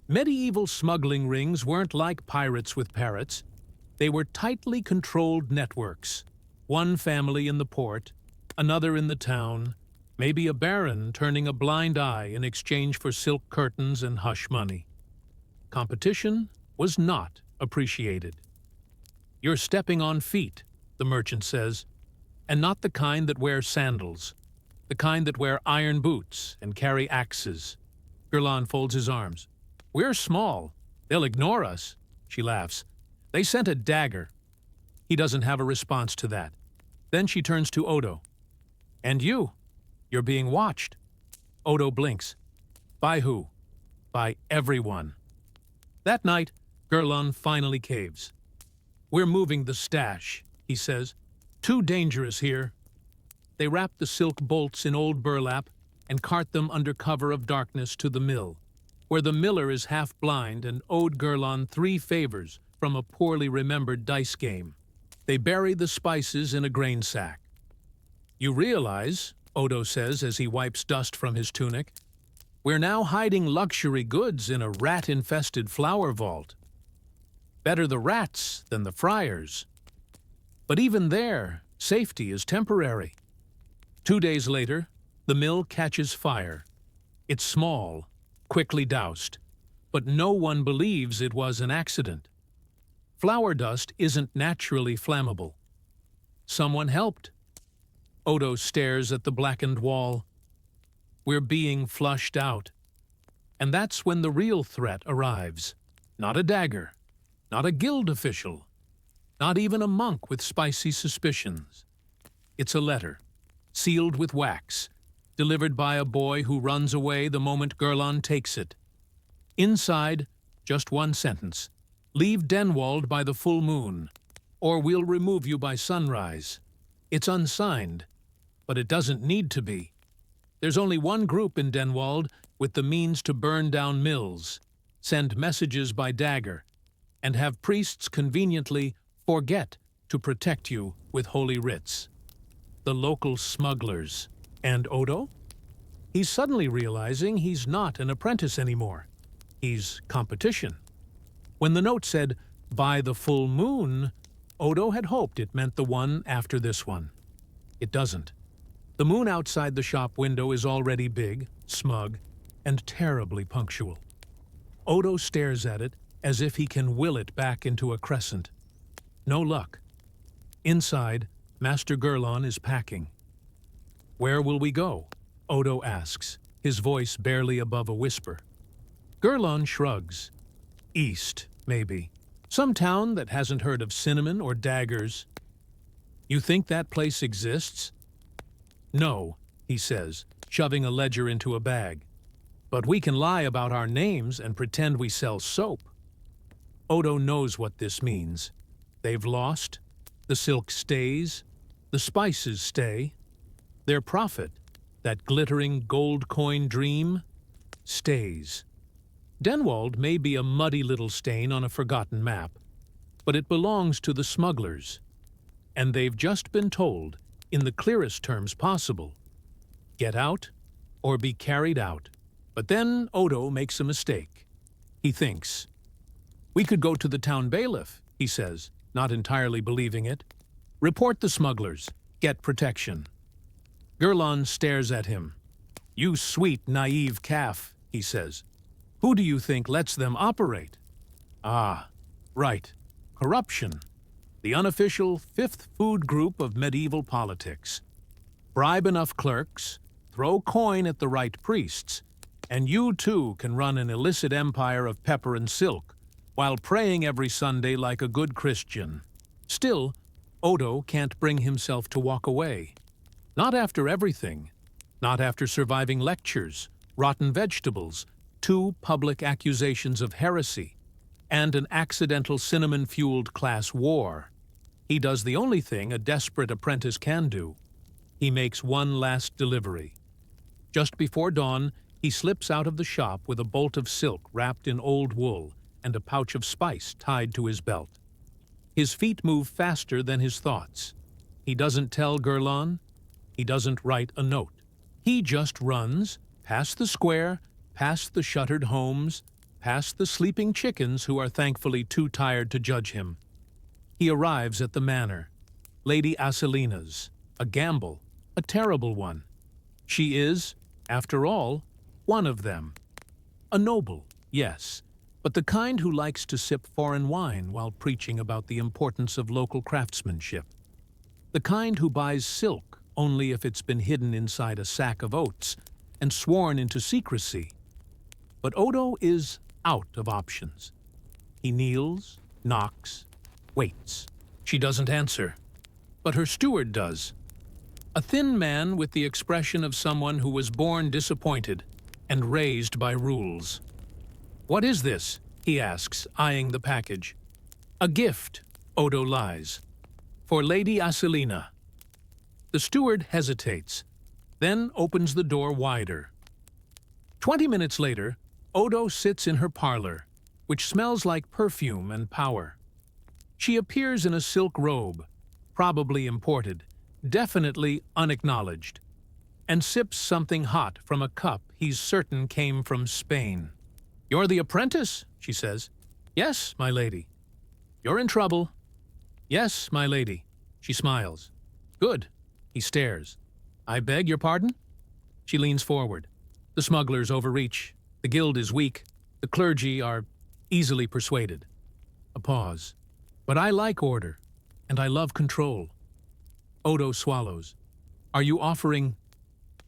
Medieval smuggling rings weren't like pirates with parrots. They were tightly controlled networks. One family in the port, another in the town, maybe a baron turning a blind eye in exchange for silk curtains and hush money. Competition was not appreciated. You're stepping on feet, the merchant says, and not the kind that wear sandals, the kind that wear iron boots and carry axes. Gurlon folds his arms. We're small. They'll ignore us. She laughs. They sent a dagger. He doesn't have a response to that. Then she turns to Odo. And you? You're being watched. Odo blinks. By who? By everyone. That night, Gurlon finally caves. We're moving the stash, he says. Too dangerous here. They wrap the silk bolts in old burlap and cart them under cover of darkness to the mill, where the miller is half blind and owed Gurlon 3 favors from a poorly remembered dice game. They bury the spices in a grain sack. You realize, Odo says as he wipes dust from his tunic, we're now hiding luxury goods in a rat-infested flour vault. Better the rats than the friars. But even there, safety is temporary. 2 days later, the mill catches fire. It's small, quickly doused, but no one believes it was an accident. Flour dust isn't naturally flammable. Someone helped. Odo stares at the blackened wall. We're being flushed out. And that's when the real threat arrives. Not a dagger, not a guild official, not even a monk with spicy suspicions. It's a letter, sealed with wax, delivered by a boy who runs away the moment Gurlon takes it. Inside, just one sentence. Leave Denwald by the full moon, or we'll remove you by sunrise. It's unsigned, but it doesn't need to be. There's only one group in Denwald with the means to burn down mills, send messages by dagger, and have priests conveniently forget to protect you with holy writs. The local smugglers. And Odo? He's suddenly realizing he's not an apprentice anymore. He's competition. When the note said, "By the full moon," Odo had hoped it meant the one after this one. It doesn't. The moon outside the shop window is already big, smug, and terribly punctual. Odo stares at it as if he can will it back into a crescent. No luck. Inside, Master Gurlon is packing. "Where will we go?" Odo asks, his voice barely above a whisper. Gurlon shrugs. "East, maybe. Some town that hasn't heard of cinnamon or daggers." "You think that place exists?" "No," he says, shoving a ledger into a bag. "But we can lie about our names and pretend we sell soap." Odo knows what this means. They've lost. The silk stays. The spices stay. Their profit, that glittering gold coin dream, stays. Denwald may be a muddy little stain on a forgotten map, but it belongs to the smugglers. And they've just been told, in the clearest terms possible, get out or be carried out. But then Odo makes a mistake. He thinks. "We could go to the town bailiff," he says, not entirely believing it. "Report the smugglers. Get protection." Gurlon stares at him. "You sweet, naive calf," he says. "Who do you think lets them operate?" "Ah, right. Corruption. The unofficial fifth food group of medieval politics. Bribe enough clerks, throw coin at the right priests, and you too can run an illicit empire of pepper and silk, while praying every Sunday like a good Christian." Still, Odo can't bring himself to walk away. Not after everything. Not after surviving lectures, rotten vegetables, 2 public accusations of heresy, and an accidental cinnamon-fueled class war. He does the only thing a desperate apprentice can do. He makes one last delivery. Just before dawn, he slips out of the shop with a bolt of silk wrapped in old wool and a pouch of spice tied to his belt. His feet move faster than his thoughts. He doesn't tell Gurlon. He doesn't write a note. He just runs, past the square, past the shuttered homes, past the sleeping chickens who are thankfully too tired to judge him. He arrives at the manor, Lady Aselina's, a gamble, a terrible one. She is, after all, one of them. A noble, yes, but the kind who likes to sip foreign wine while preaching about the importance of local craftsmanship. The kind who buys silk only if it's been hidden inside a sack of oats and sworn into secrecy. But Odo is out of options. He kneels, knocks, waits. She doesn't answer, but her steward does. A thin man with the expression of someone who was born disappointed and raised by rules. "What is this?" he asks, eyeing the package. "A gift," Odo lies. "For Lady Aselina." The steward hesitates, then opens the door wider. 20 minutes later, Odo sits in her parlor, which smells like perfume and power. She appears in a silk robe, probably imported, definitely unacknowledged, and sips something hot from a cup he's certain came from Spain. "You're the apprentice," she says. "Yes, my lady." "You're in trouble." "Yes, my lady." She smiles. "Good." He stares. "I beg your pardon?" She leans forward. The smugglers overreach. The guild is weak. The clergy are easily persuaded. A pause. "But I like order, and I love control." Odo swallows. "Are you offering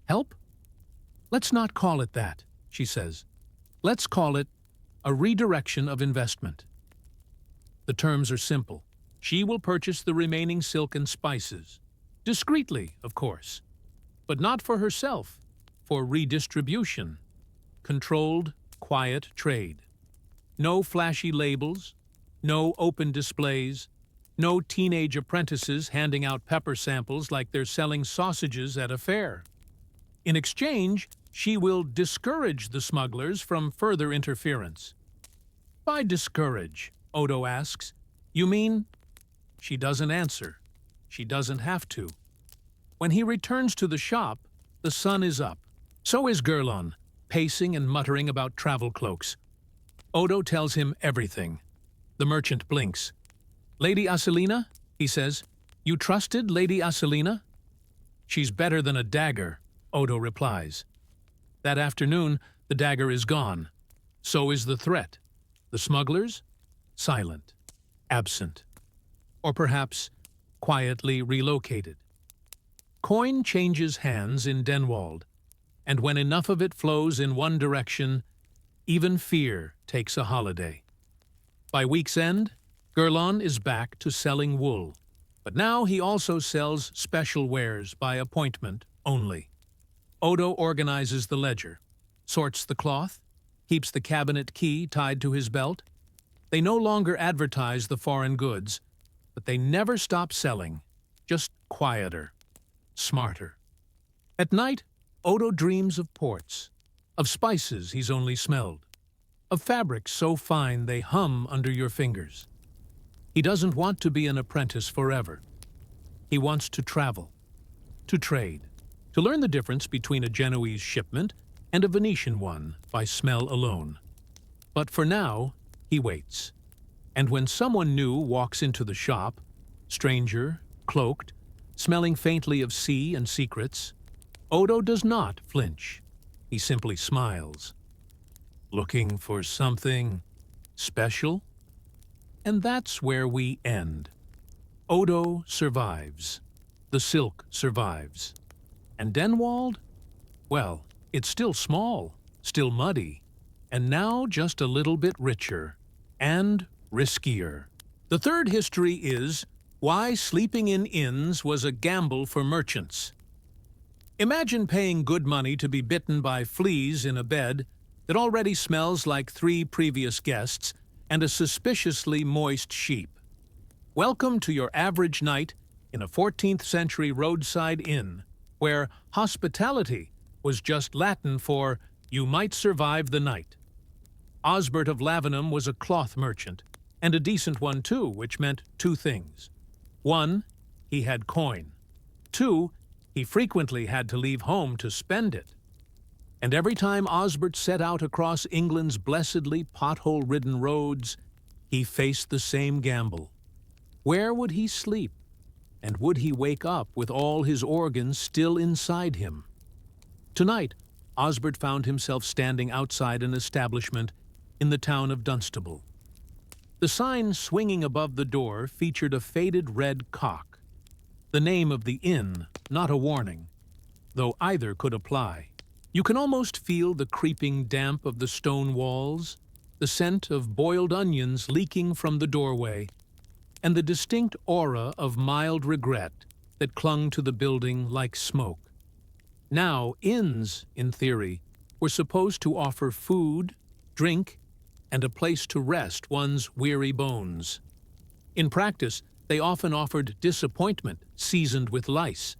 help?" "Let's not call it that," she says. "Let's call it a redirection of investment." The terms are simple. She will purchase the remaining silk and spices. Discreetly, of course. But not for herself, for redistribution. Controlled, quiet trade. No flashy labels, no open displays, no teenage apprentices handing out pepper samples like they're selling sausages at a fair. In exchange, she will discourage the smugglers from further interference. "By discourage," Odo asks, "you mean?" She doesn't answer. She doesn't have to. When he returns to the shop, The sun is up. So is Gerlon, pacing and muttering about travel cloaks. Odo tells him everything. The merchant blinks. "Lady Aselina?" he says. "You trusted Lady Aselina?" "She's better than a dagger," Odo replies. That afternoon, the dagger is gone. So is the threat. The smugglers? Silent. Absent. Or perhaps quietly relocated. Coin changes hands in Denwald, and when enough of it flows in one direction, even fear takes a holiday. By week's end, Gerlon is back to selling wool, but now he also sells special wares by appointment only. Odo organizes the ledger, sorts the cloth, keeps the cabinet key tied to his belt. They no longer advertise the foreign goods, but they never stop selling, just quieter, smarter. At night, Odo dreams of ports, of spices he's only smelled, of fabrics so fine they hum under your fingers. He doesn't want to be an apprentice forever. He wants to travel, to trade, to learn the difference between a Genoese shipment and a Venetian one by smell alone. But for now, he waits. And when someone new walks into the shop, stranger, cloaked, smelling faintly of sea and secrets, Odo does not flinch. He simply smiles. Looking for something special? And that's where we end. Odo survives. The silk survives. And Denwald? Well, it's still small, still muddy, and now just a little bit richer and riskier. The third history is why sleeping in inns was a gamble for merchants. Imagine paying good money to be bitten by fleas in a bed that already smells like 3 previous guests and a suspiciously moist sheep. Welcome to your average night in a 14th century roadside inn, where hospitality was just Latin for "you might survive the night." Osbert of Lavenham was a cloth merchant, and a decent one too, which meant 2 things. 1, he had coin. 2, he frequently had to leave home to spend it. And every time Osbert set out across England's blessedly pothole-ridden roads, he faced the same gamble. Where would he sleep? And would he wake up with all his organs still inside him? Tonight, Osbert found himself standing outside an establishment in the town of Dunstable. The sign swinging above the door featured a faded red cock. The name of the inn, not a warning, though either could apply. You can almost feel the creeping damp of the stone walls, the scent of boiled onions leaking from the doorway, and the distinct aura of mild regret that clung to the building like smoke. Now, inns, in theory, were supposed to offer food, drink, and a place to rest one's weary bones. In practice, they often offered disappointment seasoned with lice.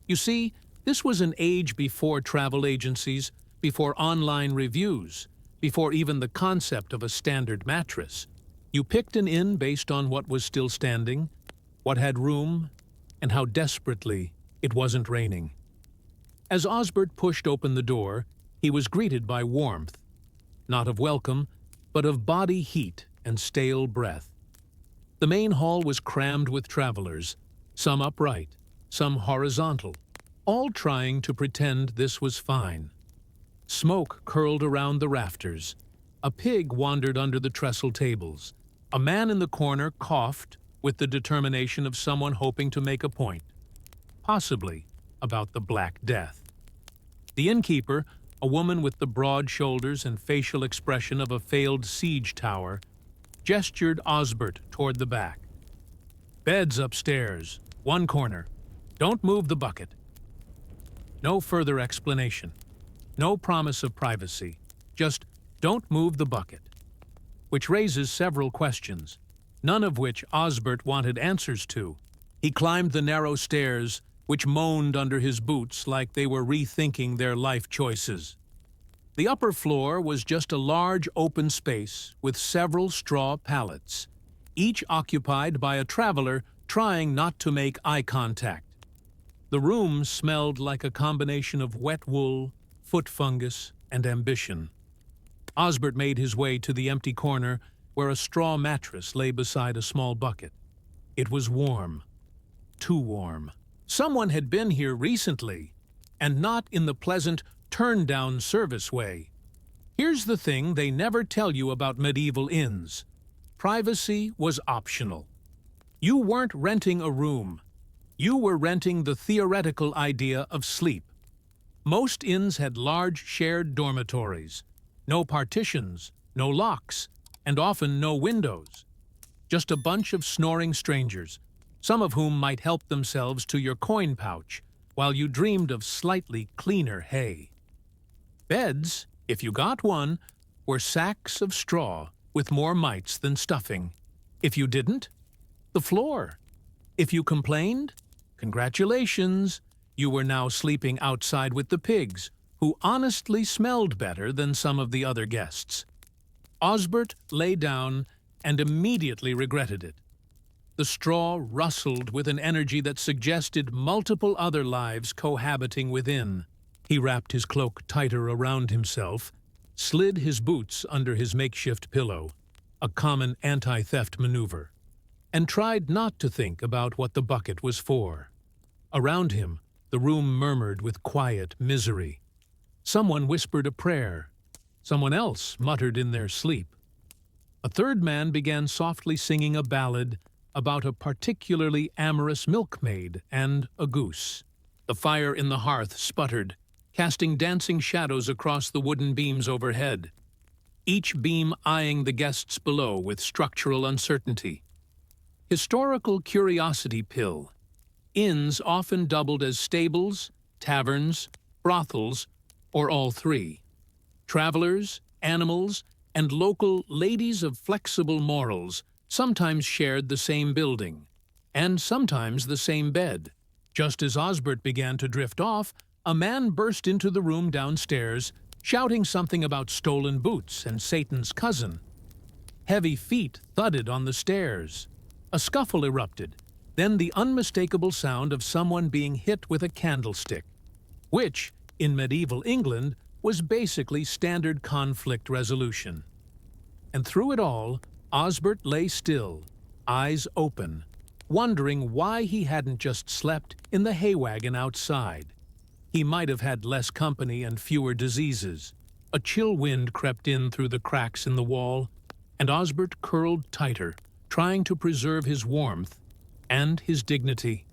You see, this was an age before travel agencies, before online reviews, before even the concept of a standard mattress. You picked an inn based on what was still standing, what had room, and how desperately it wasn't raining. As Osbert pushed open the door, he was greeted by warmth, not of welcome, but of body heat and stale breath. The main hall was crammed with travelers, some upright, some horizontal, all trying to pretend this was fine. Smoke curled around the rafters. A pig wandered under the trestle tables. A man in the corner coughed with the determination of someone hoping to make a point, possibly about the Black Death. The innkeeper, a woman with the broad shoulders and facial expression of a failed siege tower, gestured Osbert toward the back. "Beds upstairs, one corner. Don't move the bucket." No further explanation. No promise of privacy. Just, "Don't move the bucket." Which raises several questions, none of which Osbert wanted answers to. He climbed the narrow stairs, which moaned under his boots like they were rethinking their life choices. The upper floor was just a large open space with several straw pallets, each occupied by a traveler trying not to make eye contact. The room smelled like a combination of wet wool, foot fungus, and ambition. Osbert made his way to the empty corner where a straw mattress lay beside a small bucket. It was warm. Too warm. Someone had been here recently, and not in the pleasant, turn-down service way. Here's the thing they never tell you about medieval inns. Privacy was optional. You weren't renting a room. You were renting the theoretical idea of sleep. Most inns had large shared dormitories. No partitions, no locks, and often no windows. Just a bunch of snoring strangers, some of whom might help themselves to your coin pouch while you dreamed of slightly cleaner hay. Beds, if you got one, were sacks of straw with more mites than stuffing. If you didn't, the floor. If you complained, congratulations, you were now sleeping outside with the pigs, who honestly smelled better than some of the other guests. Osbert lay down and immediately regretted it. The straw rustled with an energy that suggested multiple other lives cohabiting within. He wrapped his cloak tighter around himself, slid his boots under his makeshift pillow, a common anti-theft maneuver, and tried not to think about what the bucket was for. Around him, the room murmured with quiet misery. Someone whispered a prayer. Someone else muttered in their sleep. A third man began softly singing a ballad about a particularly amorous milkmaid and a goose. The fire in the hearth sputtered, casting dancing shadows across the wooden beams overhead, each beam eyeing the guests below with structural uncertainty. Historical curiosity pill. Inns often doubled as stables, taverns, brothels, or all three. Travelers, animals, and local ladies of flexible morals sometimes shared the same building, and sometimes the same bed. Just as Osbert began to drift off, a man burst into the room downstairs, shouting something about stolen boots and Satan's cousin. Heavy feet thudded on the stairs. A scuffle erupted, then the unmistakable sound of someone being hit with a candlestick, which, in medieval England, was basically standard conflict resolution. And through it all, Osbert lay still, eyes open, wondering why he hadn't just slept in the hay wagon outside. He might have had less company and fewer diseases. A chill wind crept in through the cracks in the wall, and Osbert curled tighter, trying to preserve his warmth and his dignity.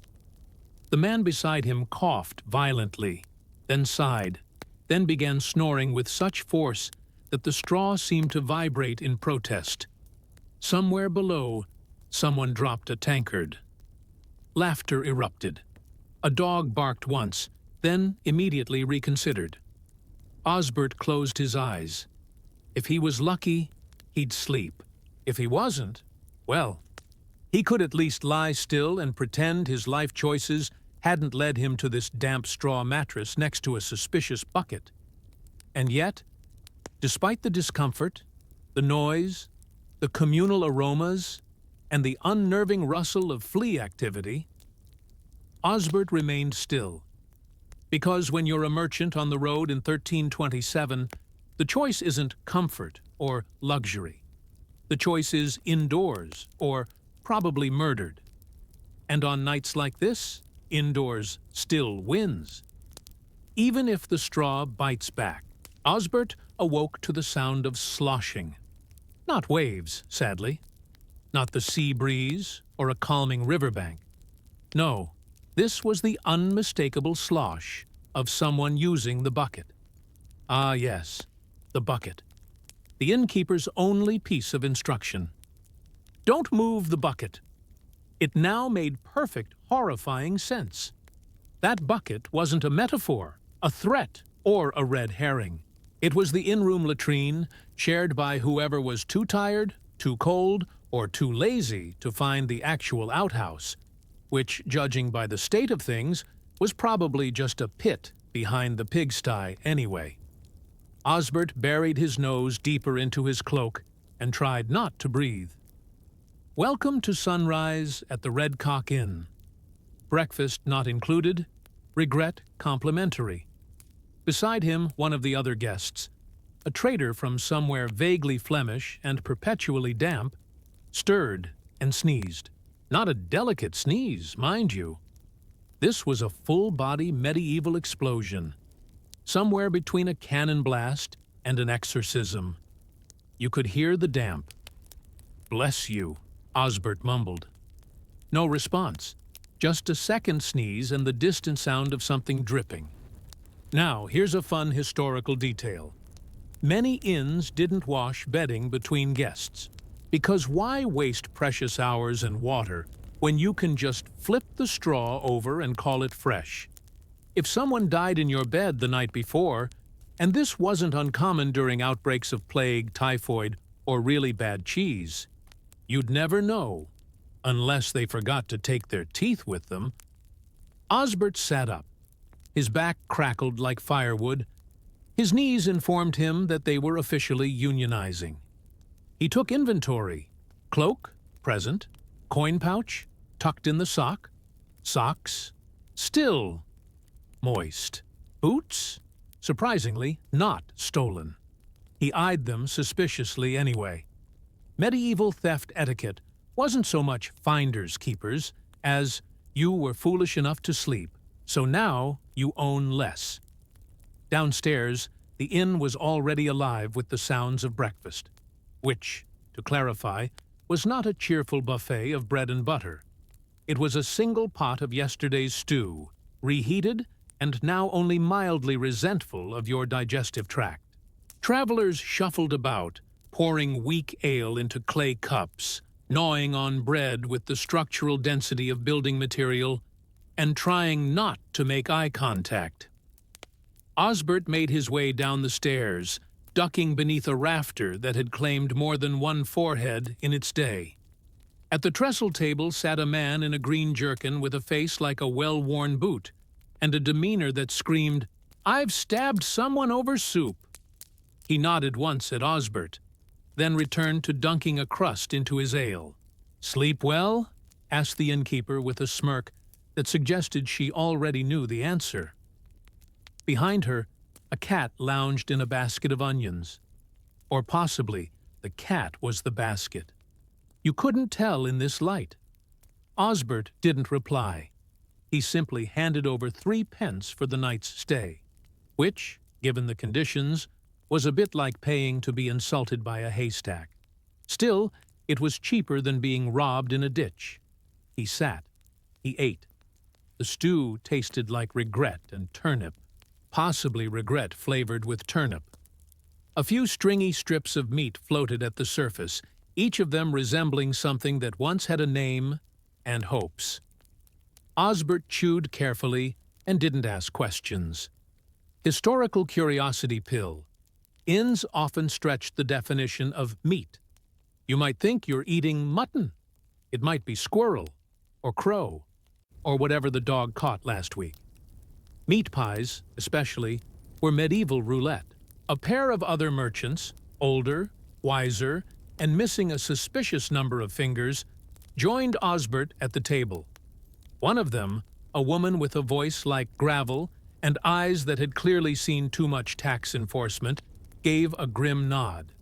The man beside him coughed violently, then sighed, then began snoring with such force that the straw seemed to vibrate in protest. Somewhere below, someone dropped a tankard. Laughter erupted. A dog barked once, then immediately reconsidered. Osbert closed his eyes. If he was lucky, he'd sleep. If he wasn't, well, he could at least lie still and pretend his life choices hadn't led him to this damp straw mattress next to a suspicious bucket. And yet, despite the discomfort, the noise, the communal aromas, and the unnerving rustle of flea activity, Osbert remained still. Because when you're a merchant on the road in 1327, the choice isn't comfort or luxury. The choice is indoors or probably murdered. And on nights like this, indoors still wins. Even if the straw bites back, Osbert awoke to the sound of sloshing. Not waves, sadly. Not the sea breeze or a calming riverbank. No, this was the unmistakable slosh of someone using the bucket. Ah, yes, the bucket. The innkeeper's only piece of instruction. Don't move the bucket. It now made perfect, horrifying sense. That bucket wasn't a metaphor, a threat, or a red herring. It was the in-room latrine, shared by whoever was too tired, too cold, or too lazy to find the actual outhouse, which, judging by the state of things, was probably just a pit behind the pigsty anyway. Osbert buried his nose deeper into his cloak and tried not to breathe. Welcome to sunrise at the Red Cock Inn. Breakfast not included, regret complimentary. Beside him, one of the other guests, a trader from somewhere vaguely Flemish and perpetually damp, stirred and sneezed. Not a delicate sneeze, mind you. This was a full-body medieval explosion, somewhere between a cannon blast and an exorcism. You could hear the damp. "Bless you," Osbert mumbled. No response, just a second sneeze and the distant sound of something dripping. Now, here's a fun historical detail. Many inns didn't wash bedding between guests, because why waste precious hours and water when you can just flip the straw over and call it fresh? If someone died in your bed the night before, and this wasn't uncommon during outbreaks of plague, typhoid, or really bad cheese, you'd never know, unless they forgot to take their teeth with them. Osbert sat up. His back crackled like firewood. His knees informed him that they were officially unionizing. He took inventory. Cloak, present. Coin pouch, tucked in the sock. Socks, still moist. Boots, surprisingly, not stolen. He eyed them suspiciously anyway. Medieval theft etiquette wasn't so much finders keepers as you were foolish enough to sleep, so now you own less. Downstairs, the inn was already alive with the sounds of breakfast, which, to clarify, was not a cheerful buffet of bread and butter. It was a single pot of yesterday's stew, reheated and now only mildly resentful of your digestive tract. Travelers shuffled about, pouring weak ale into clay cups, gnawing on bread with the structural density of building material, and trying not to make eye contact. Osbert made his way down the stairs, ducking beneath a rafter that had claimed more than one forehead in its day. At the trestle table sat a man in a green jerkin with a face like a well-worn boot, and a demeanor that screamed, "I've stabbed someone over soup." He nodded once at Osbert, then returned to dunking a crust into his ale. "Sleep well?" asked the innkeeper with a smirk that suggested she already knew the answer. Behind her, a cat lounged in a basket of onions. Or possibly the cat was the basket. You couldn't tell in this light. Osbert didn't reply. He simply handed over 3 pence for the night's stay, which, given the conditions, was a bit like paying to be insulted by a haystack. Still, it was cheaper than being robbed in a ditch. He sat. He ate. The stew tasted like regret and turnip, possibly regret flavored with turnip. A few stringy strips of meat floated at the surface, each of them resembling something that once had a name and hopes. Osbert chewed carefully and didn't ask questions. Historical curiosity pill. Inns often stretch the definition of meat. You might think you're eating mutton. It might be squirrel, or crow, or whatever the dog caught last week. Meat pies, especially, were medieval roulette. A pair of other merchants, older, wiser, and missing a suspicious number of fingers, joined Osbert at the table. One of them, a woman with a voice like gravel and eyes that had clearly seen too much tax enforcement, gave a grim nod.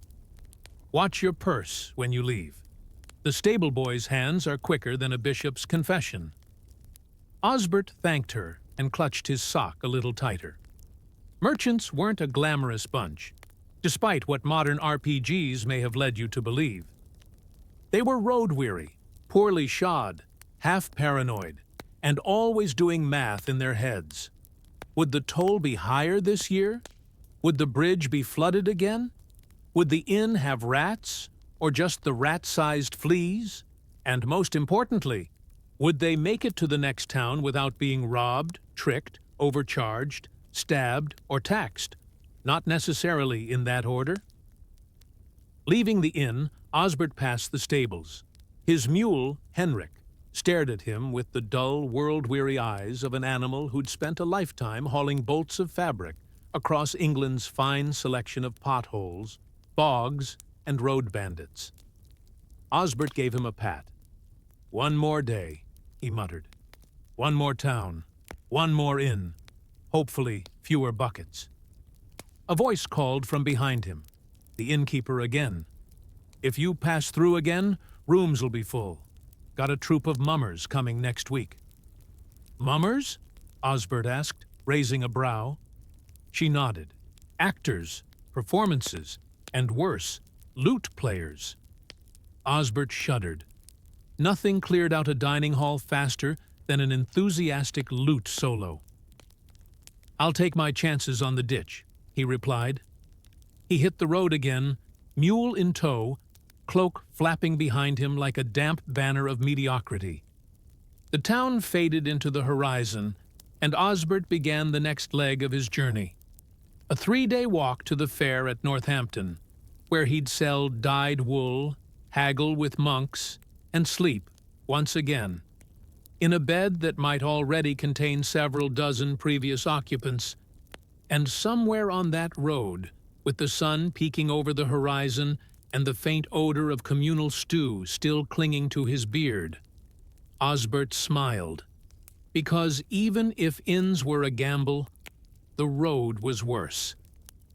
"Watch your purse when you leave. The stable boy's hands are quicker than a bishop's confession." Osbert thanked her and clutched his sock a little tighter. Merchants weren't a glamorous bunch, despite what modern RPGs may have led you to believe. They were road-weary, poorly shod, half-paranoid, and always doing math in their heads. Would the toll be higher this year? Would the bridge be flooded again? Would the inn have rats, or just the rat-sized fleas? And most importantly, would they make it to the next town without being robbed, tricked, overcharged, stabbed, or taxed? Not necessarily in that order. Leaving the inn, Osbert passed the stables. His mule, Henrik, stared at him with the dull, world-weary eyes of an animal who'd spent a lifetime hauling bolts of fabric across England's fine selection of potholes, bogs, and road bandits. Osbert gave him a pat. "One more day," he muttered. "One more town. One more in. Hopefully, fewer buckets. A voice called from behind him. The innkeeper again. If you pass through again, rooms will be full. Got a troop of mummers coming next week. Mummers? Osbert asked, raising a brow. She nodded. Actors, performances, and worse, lute players. Osbert shuddered. Nothing cleared out a dining hall faster than an enthusiastic lute solo. I'll take my chances on the ditch, he replied. He hit the road again, mule in tow, cloak flapping behind him like a damp banner of mediocrity. The town faded into the horizon, and Osbert began the next leg of his journey. A 3-day walk to the fair at Northampton, where he'd sell dyed wool, haggle with monks, and sleep, once again, in a bed that might already contain several dozen previous occupants. And somewhere on that road, with the sun peeking over the horizon and the faint odor of communal stew still clinging to his beard, Osbert smiled, because even if inns were a gamble, the road was worse,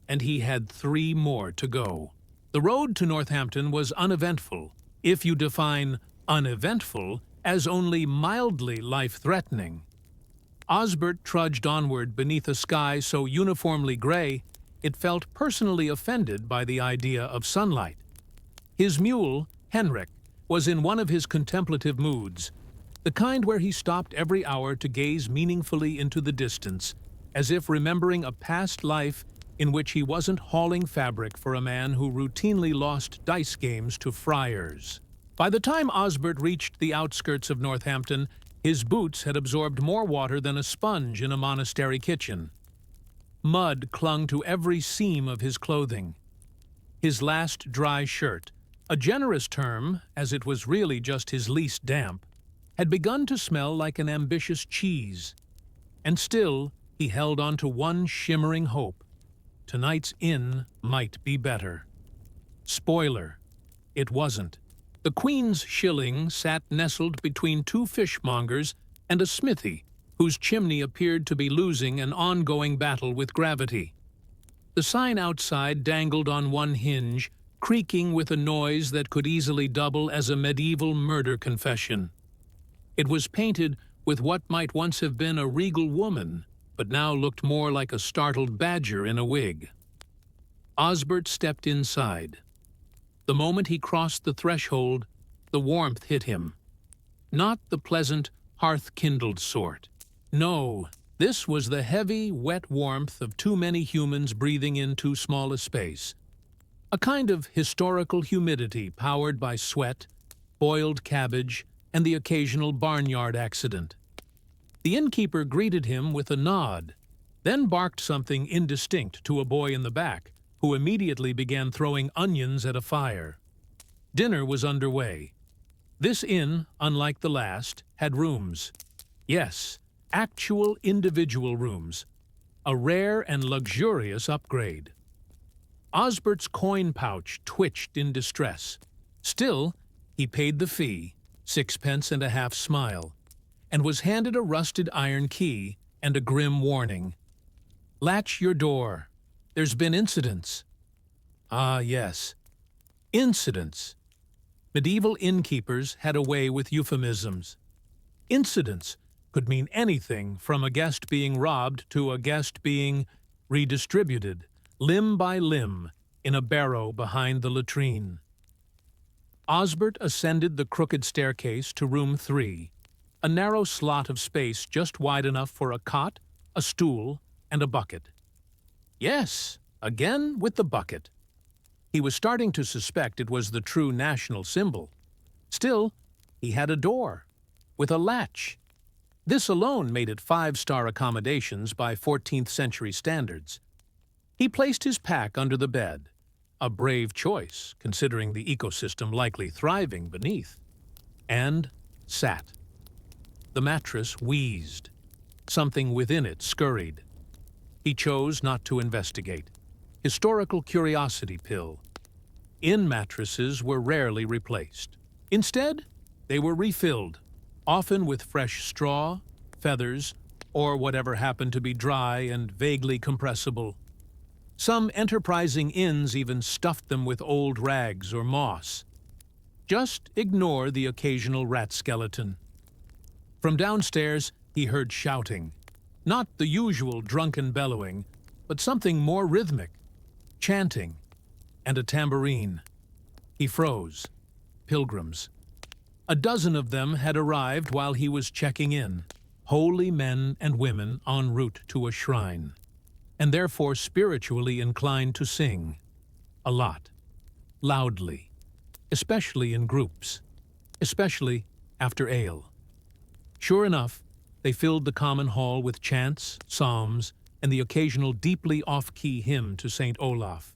and he had 3 more to go. The road to Northampton was uneventful, if you define uneventful as only mildly life-threatening. Osbert trudged onward beneath a sky so uniformly gray it felt personally offended by the idea of sunlight. His mule, Henrik, was in one of his contemplative moods, the kind where he stopped every hour to gaze meaningfully into the distance, as if remembering a past life in which he wasn't hauling fabric for a man who routinely lost dice games to friars. By the time Osbert reached the outskirts of Northampton, his boots had absorbed more water than a sponge in a monastery kitchen. Mud clung to every seam of his clothing. His last dry shirt, a generous term, as it was really just his least damp, had begun to smell like an ambitious cheese. And still, he held on to one shimmering hope. Tonight's inn might be better. Spoiler, it wasn't. The Queen's Shilling sat nestled between 2 fishmongers and a smithy, whose chimney appeared to be losing an ongoing battle with gravity. The sign outside dangled on one hinge, creaking with a noise that could easily double as a medieval murder confession. It was painted with what might once have been a regal woman, but now looked more like a startled badger in a wig. Osbert stepped inside. The moment he crossed the threshold, the warmth hit him. Not the pleasant, hearth-kindled sort. No, this was the heavy, wet warmth of too many humans breathing in too small a space. A kind of historical humidity powered by sweat, boiled cabbage, and the occasional barnyard accident. The innkeeper greeted him with a nod, then barked something indistinct to a boy in the back, who immediately began throwing onions at a fire. Dinner was underway. This inn, unlike the last, had rooms. Yes, actual individual rooms. A rare and luxurious upgrade. Osbert's coin pouch twitched in distress. Still, he paid the fee, 6.5 smile, and was handed a rusted iron key and a grim warning. Latch your door. There's been incidents. Ah, yes. Incidents. Medieval innkeepers had a way with euphemisms. Incidents could mean anything from a guest being robbed to a guest being redistributed, limb by limb, in a barrow behind the latrine. Osbert ascended the crooked staircase to room 3, a narrow slot of space just wide enough for a cot, a stool, and a bucket. Yes, again with the bucket. He was starting to suspect it was the true national symbol. Still, he had a door, with a latch. This alone made it 5-star accommodations by 14th century standards. He placed his pack under the bed, a brave choice considering the ecosystem likely thriving beneath, and sat. The mattress wheezed. Something within it scurried. He chose not to investigate. Historical curiosity pill. Inn mattresses were rarely replaced. Instead, they were refilled, often with fresh straw, feathers, or whatever happened to be dry and vaguely compressible. Some enterprising inns even stuffed them with old rags or moss. Just ignore the occasional rat skeleton. From downstairs, he heard shouting. Not the usual drunken bellowing, but something more rhythmic, chanting, and a tambourine. He froze. Pilgrims. A dozen of them had arrived while he was checking in, holy men and women en route to a shrine, and therefore spiritually inclined to sing. A lot. Loudly. Especially in groups. Especially after ale. Sure enough, they filled the common hall with chants, psalms, and the occasional deeply off-key hymn to St. Olaf,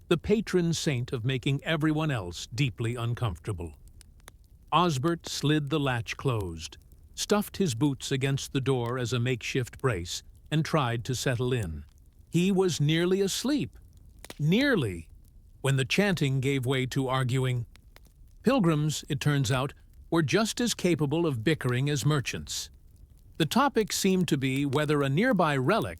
the patron saint of making everyone else deeply uncomfortable. Osbert slid the latch closed, stuffed his boots against the door as a makeshift brace, and tried to settle in. He was nearly asleep. Nearly, when the chanting gave way to arguing. Pilgrims, it turns out, were just as capable of bickering as merchants. The topic seemed to be whether a nearby relic,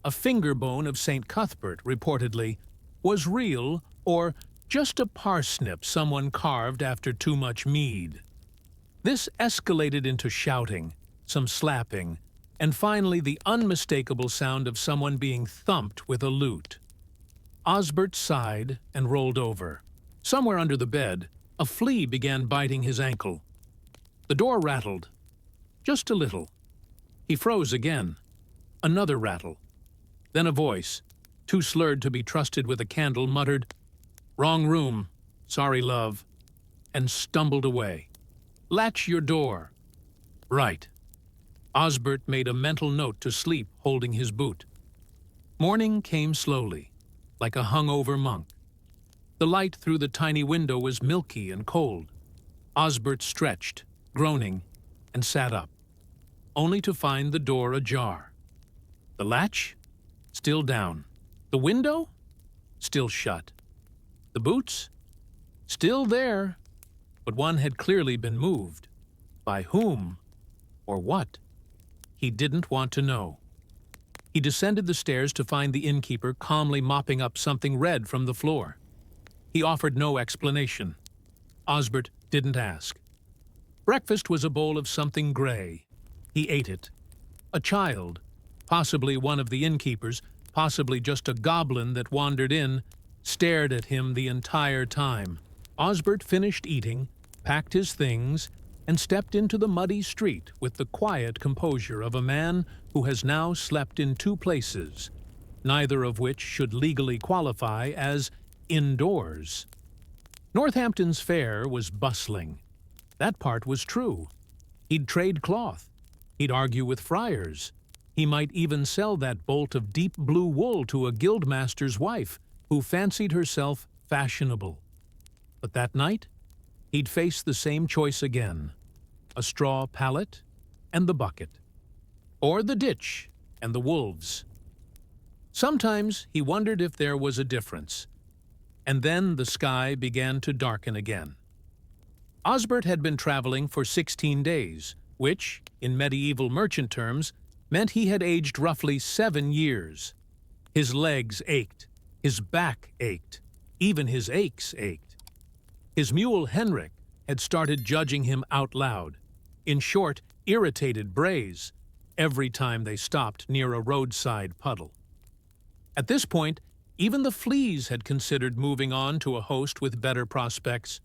a finger bone of St. Cuthbert, reportedly, was real or just a parsnip someone carved after too much mead. This escalated into shouting, some slapping, and finally the unmistakable sound of someone being thumped with a lute. Osbert sighed and rolled over. Somewhere under the bed, a flea began biting his ankle. The door rattled. Just a little. He froze again. Another rattle. Then a voice, too slurred to be trusted with a candle, muttered, "Wrong room. Sorry, love," and stumbled away. "Latch your door." Right. Osbert made a mental note to sleep holding his boot. Morning came slowly, like a hungover monk. The light through the tiny window was milky and cold. Osbert stretched, groaning, and sat up, only to find the door ajar. The latch? Still down. The window? Still shut. The boots? Still there, but one had clearly been moved. By whom? Or what? He didn't want to know. He descended the stairs to find the innkeeper calmly mopping up something red from the floor. He offered no explanation. Osbert didn't ask. Breakfast was a bowl of something gray. He ate it. A child, possibly one of the innkeepers, possibly just a goblin that wandered in, stared at him the entire time. Osbert finished eating, packed his things, and stepped into the muddy street with the quiet composure of a man who has now slept in two places, neither of which should legally qualify as indoors. Northampton's fair was bustling. That part was true. He'd trade cloth. He'd argue with friars. He might even sell that bolt of deep blue wool to a guildmaster's wife who fancied herself fashionable. But that night, he'd face the same choice again. A straw pallet and the bucket. Or the ditch and the wolves. Sometimes he wondered if there was a difference. And then the sky began to darken again. Osbert had been traveling for 16 days, which, in medieval merchant terms, meant he had aged roughly 7 years. His legs ached. His back ached. Even his aches ached. His mule Henrik had started judging him out loud. In short, irritated brays, every time they stopped near a roadside puddle. At this point, even the fleas had considered moving on to a host with better prospects.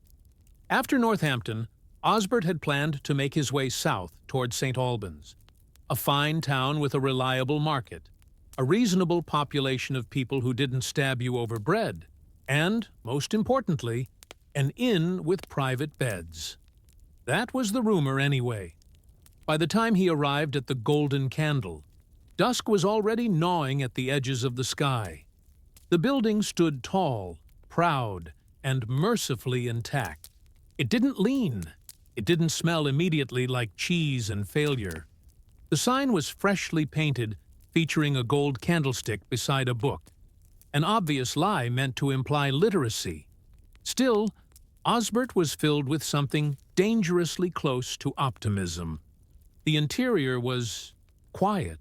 After Northampton, Osbert had planned to make his way south toward St. Albans, a fine town with a reliable market, a reasonable population of people who didn't stab you over bread, and, most importantly, an inn with private beds. That was the rumor anyway. By the time he arrived at the Golden Candle, dusk was already gnawing at the edges of the sky. The building stood tall, proud, and mercifully intact. It didn't lean. It didn't smell immediately like cheese and failure. The sign was freshly painted, featuring a gold candlestick beside a book. An obvious lie meant to imply literacy. Still, Osbert was filled with something dangerously close to optimism. The interior was quiet,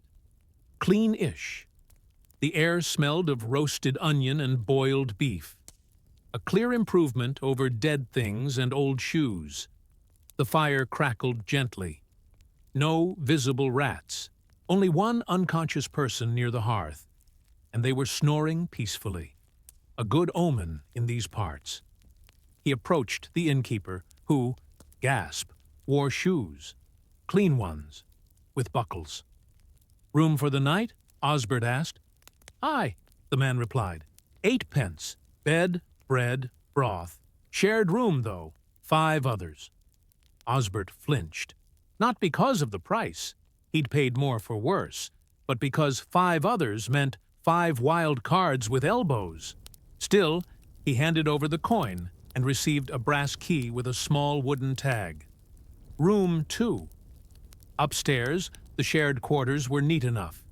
clean-ish. The air smelled of roasted onion and boiled beef. A clear improvement over dead things and old shoes. The fire crackled gently. No visible rats. Only one unconscious person near the hearth, and they were snoring peacefully. A good omen in these parts. He approached the innkeeper, who, gasp, wore shoes. Clean ones, with buckles. "Room for the night?" Osbert asked. "Aye," the man replied. 8 pence. Bed, bread, broth. Shared room, though. 5 others. Osbert flinched. Not because of the price. He'd paid more for worse. But because 5 others meant 5 wild cards with elbows. Still, he handed over the coin and received a brass key with a small wooden tag. Room 2. Upstairs, the shared quarters were neat enough.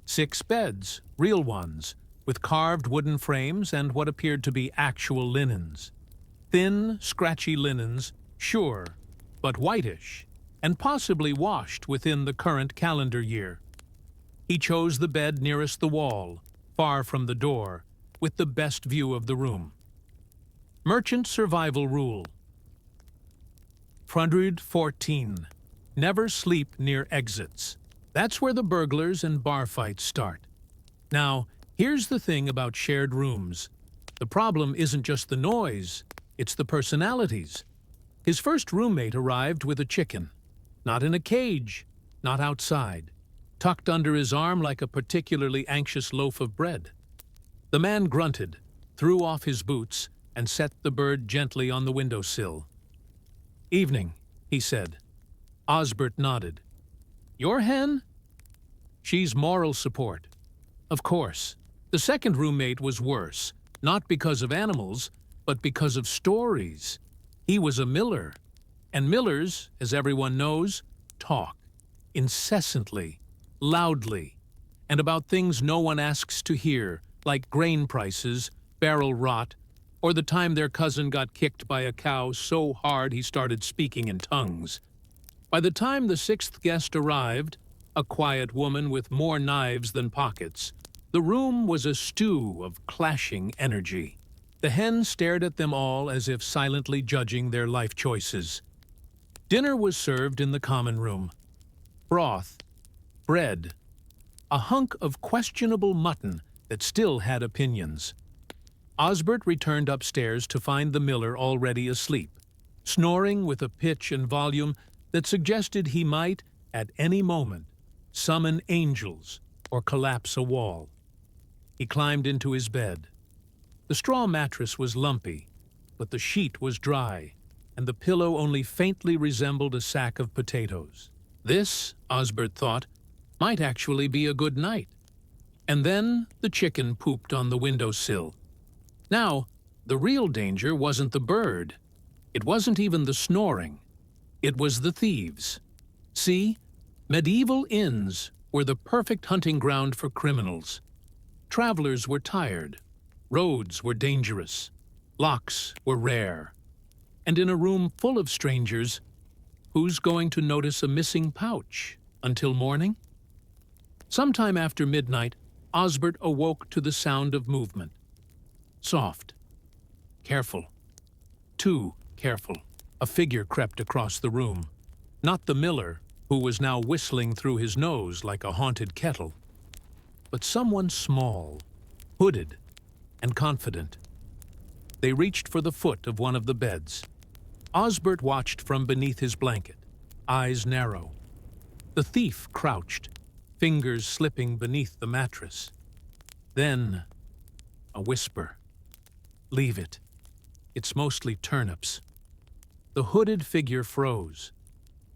6 beds, real ones, with carved wooden frames and what appeared to be actual linens. Thin, scratchy linens, sure, but whitish, and possibly washed within the current calendar year. He chose the bed nearest the wall, far from the door, with the best view of the room. Merchant survival rule. 114. Never sleep near exits. That's where the burglars and bar fights start. Now, here's the thing about shared rooms. The problem isn't just the noise, it's the personalities. His first roommate arrived with a chicken. Not in a cage, not outside. Tucked under his arm like a particularly anxious loaf of bread. The man grunted, threw off his boots, and set the bird gently on the windowsill. "Evening," he said. Osbert nodded. "Your hen?" "She's moral support." Of course. The second roommate was worse, not because of animals, but because of stories. He was a miller, and millers, as everyone knows, talk, incessantly, loudly, and about things no one asks to hear, like grain prices, barrel rot, or the time their cousin got kicked by a cow so hard he started speaking in tongues. By the time the 6th guest arrived, a quiet woman with more knives than pockets, the room was a stew of clashing energy. The hen stared at them all as if silently judging their life choices. Dinner was served in the common room. Broth, bread, a hunk of questionable mutton that still had opinions. Osbert returned upstairs to find the miller already asleep, snoring with a pitch and volume that suggested he might, at any moment, summon angels or collapse a wall. He climbed into his bed. The straw mattress was lumpy, but the sheet was dry, and the pillow only faintly resembled a sack of potatoes. This, Osbert thought, might actually be a good night. And then the chicken pooped on the windowsill. Now, the real danger wasn't the bird. It wasn't even the snoring. It was the thieves. See, medieval inns were the perfect hunting ground for criminals. Travelers were tired. Roads were dangerous. Locks were rare. And in a room full of strangers, who's going to notice a missing pouch until morning? Sometime after midnight, Osbert awoke to the sound of movement. Soft. Careful. Too careful. A figure crept across the room. Not the miller, who was now whistling through his nose like a haunted kettle, but someone small, hooded, and confident. They reached for the foot of one of the beds. Osbert watched from beneath his blanket, eyes narrow. The thief crouched, fingers slipping beneath the mattress. Then, a whisper. "Leave it. It's mostly turnips." The hooded figure froze.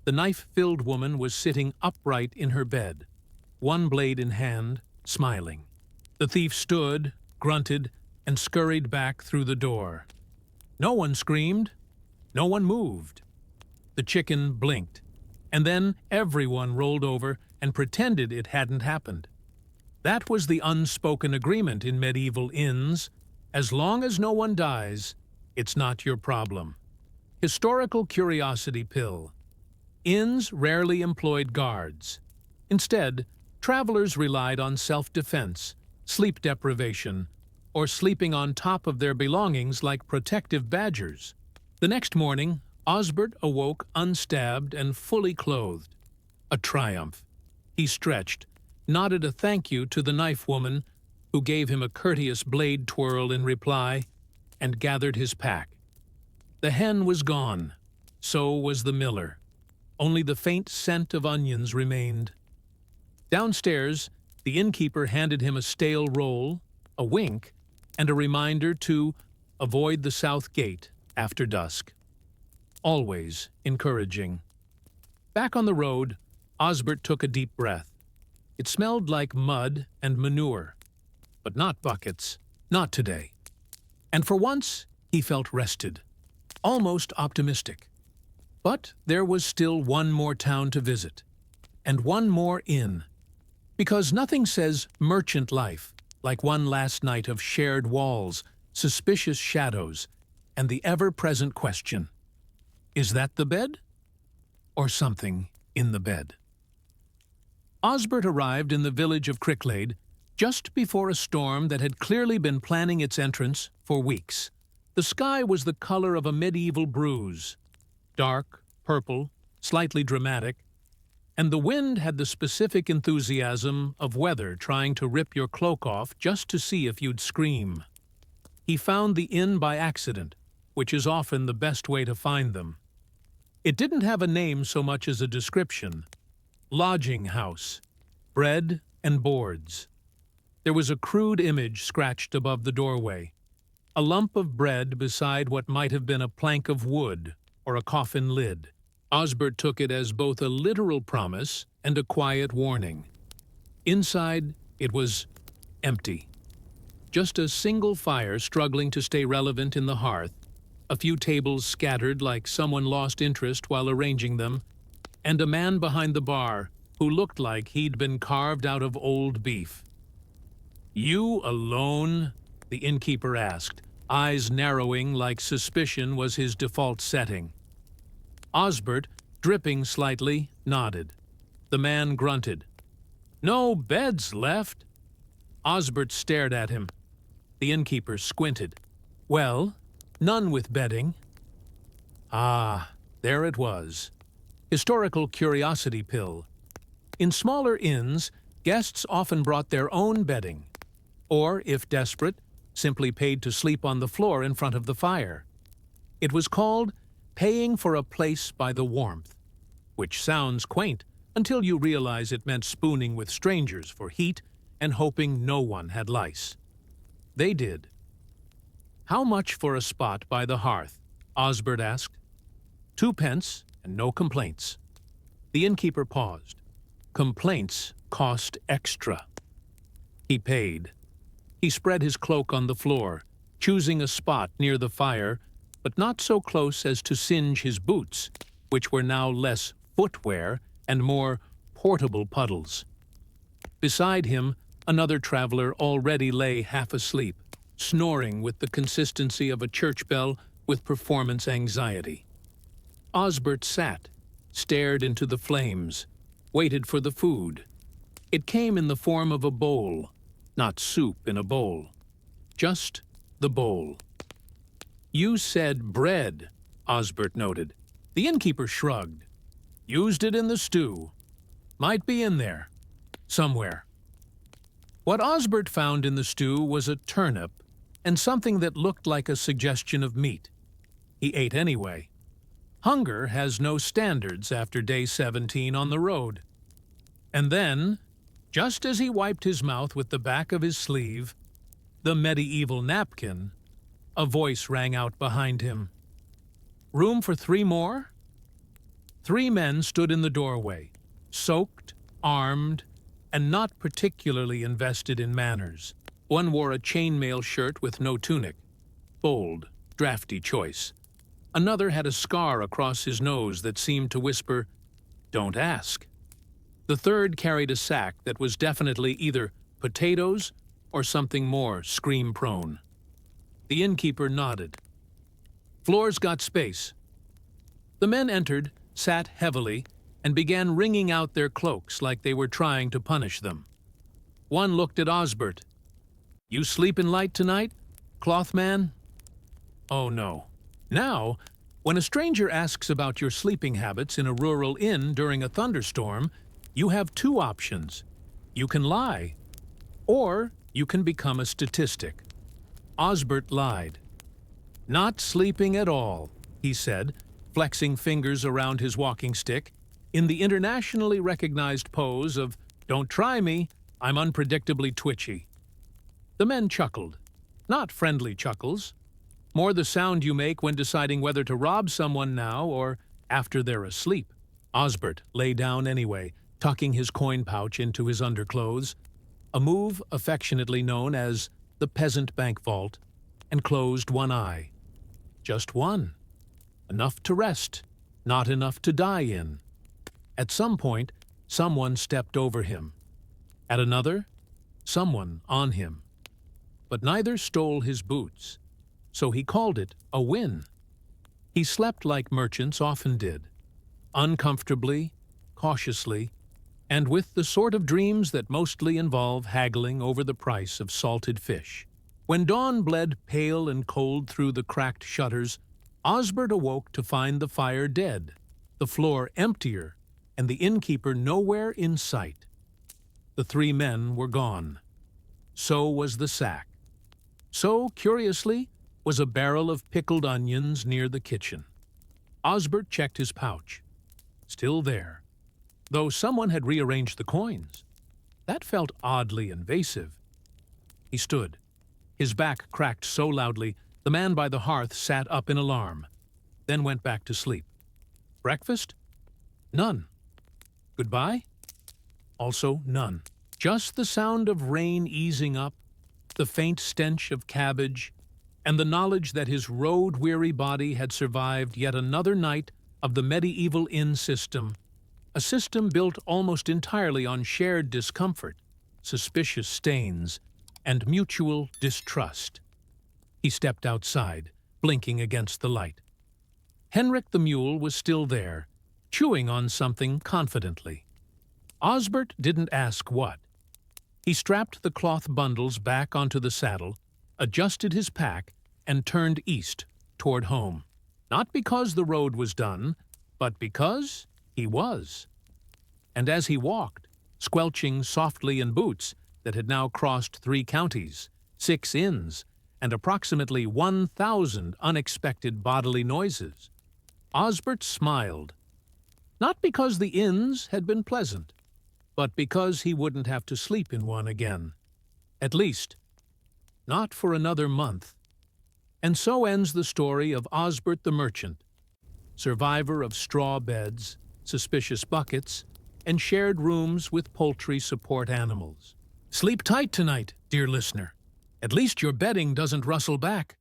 The knife-filled woman was sitting upright in her bed, one blade in hand, smiling. The thief stood, grunted, and scurried back through the door. No one screamed. No one moved. The chicken blinked, and then everyone rolled over and pretended it hadn't happened. That was the unspoken agreement in medieval inns. As long as no one dies, it's not your problem. Historical curiosity pill. Inns rarely employed guards. Instead, Travelers relied on self-defense, sleep deprivation, or sleeping on top of their belongings like protective badgers. The next morning, Osbert awoke unstabbed and fully clothed. A triumph. He stretched, nodded a thank you to the knife woman, who gave him a courteous blade twirl in reply, and gathered his pack. The hen was gone. So was the miller. Only the faint scent of onions remained. Downstairs, the innkeeper handed him a stale roll, a wink, and a reminder to avoid the south gate after dusk. Always encouraging. Back on the road, Osbert took a deep breath. It smelled like mud and manure, but not buckets, not today. And for once, he felt rested, almost optimistic. But there was still one more town to visit, and one more inn, because nothing says merchant life like one last night of shared walls, suspicious shadows, and the ever-present question, is that the bed? Or something in the bed? Osbert arrived in the village of Cricklade just before a storm that had clearly been planning its entrance for weeks. The sky was the color of a medieval bruise, dark, purple, slightly dramatic, and the wind had the specific enthusiasm of weather trying to rip your cloak off just to see if you'd scream. He found the inn by accident, which is often the best way to find them. It didn't have a name so much as a description. Lodging house, bread and boards. There was a crude image scratched above the doorway, a lump of bread beside what might have been a plank of wood or a coffin lid. Osbert took it as both a literal promise and a quiet warning. Inside, it was empty. Just a single fire struggling to stay relevant in the hearth, a few tables scattered like someone lost interest while arranging them, and a man behind the bar who looked like he'd been carved out of old beef. "You alone?" the innkeeper asked, eyes narrowing like suspicion was his default setting. Osbert, dripping slightly, nodded. The man grunted. "No beds left." Osbert stared at him. The innkeeper squinted. "Well, none with bedding." Ah, there it was. Historical curiosity pill. In smaller inns, guests often brought their own bedding, or, if desperate, simply paid to sleep on the floor in front of the fire. It was called paying for a place by the warmth, which sounds quaint until you realize it meant spooning with strangers for heat and hoping no one had lice. They did. "How much for a spot by the hearth?" Osbert asked. "2 pence and no complaints." The innkeeper paused. Complaints cost extra. He paid. He spread his cloak on the floor, choosing a spot near the fire, but not so close as to singe his boots, which were now less footwear and more portable puddles. Beside him, another traveler already lay half asleep, snoring with the consistency of a church bell with performance anxiety. Osbert sat, stared into the flames, waited for the food. It came in the form of a bowl, not soup in a bowl. Just the bowl. "You said bread," Osbert noted. The innkeeper shrugged. "Used it in the stew. Might be in there. Somewhere." What Osbert found in the stew was a turnip and something that looked like a suggestion of meat. He ate anyway. Hunger has no standards after day 17 on the road. And then, just as he wiped his mouth with the back of his sleeve, the medieval napkin, a voice rang out behind him. "Room for 3 more?" 3 men stood in the doorway, soaked, armed, and not particularly invested in manners. One wore a chainmail shirt with no tunic. Bold, drafty choice. Another had a scar across his nose that seemed to whisper, "Don't ask." The third carried a sack that was definitely either potatoes or something more scream-prone. The innkeeper nodded. "Floor's got space." The men entered, sat heavily, and began wringing out their cloaks like they were trying to punish them. One looked at Osbert. "You sleepin' light tonight, cloth man?" Oh no. Now, when a stranger asks about your sleeping habits in a rural inn during a thunderstorm, you have two options. You can lie, or you can become a statistic. Osbert lied. "Not sleeping at all," he said, flexing fingers around his walking stick, in the internationally recognized pose of, "Don't try me, I'm unpredictably twitchy." The men chuckled. Not friendly chuckles. More the sound you make when deciding whether to rob someone now or after they're asleep. Osbert lay down anyway, tucking his coin pouch into his underclothes, a move affectionately known as the peasant bank vault, and closed one eye. Just one. Enough to rest, not enough to die in. At some point, someone stepped over him. At another, someone on him. But neither stole his boots, so he called it a win. He slept like merchants often did, uncomfortably, cautiously, and with the sort of dreams that mostly involve haggling over the price of salted fish. When dawn bled pale and cold through the cracked shutters, Osbert awoke to find the fire dead, the floor emptier, and the innkeeper nowhere in sight. The three men were gone. So was the sack. So, curiously, was a barrel of pickled onions near the kitchen. Osbert checked his pouch. Still there, though someone had rearranged the coins. That felt oddly invasive. He stood. His back cracked so loudly, the man by the hearth sat up in alarm, then went back to sleep. Breakfast? None. Goodbye? Also none. Just the sound of rain easing up, the faint stench of cabbage, and the knowledge that his road-weary body had survived yet another night of the medieval inn system, a system built almost entirely on shared discomfort, suspicious stains, and mutual distrust. He stepped outside, blinking against the light. Henrik the mule was still there, chewing on something confidently. Osbert didn't ask what. He strapped the cloth bundles back onto the saddle, adjusted his pack, and turned east, toward home. Not because the road was done, but because he was. And as he walked, squelching softly in boots that had now crossed 3 counties, 6 inns, and approximately 1,000 unexpected bodily noises, Osbert smiled. Not because the inns had been pleasant, but because he wouldn't have to sleep in one again. At least, not for another month. And so ends the story of Osbert the merchant, survivor of straw beds, suspicious buckets, and shared rooms with poultry support animals. Sleep tight tonight, dear listener. At least your bedding doesn't rustle back.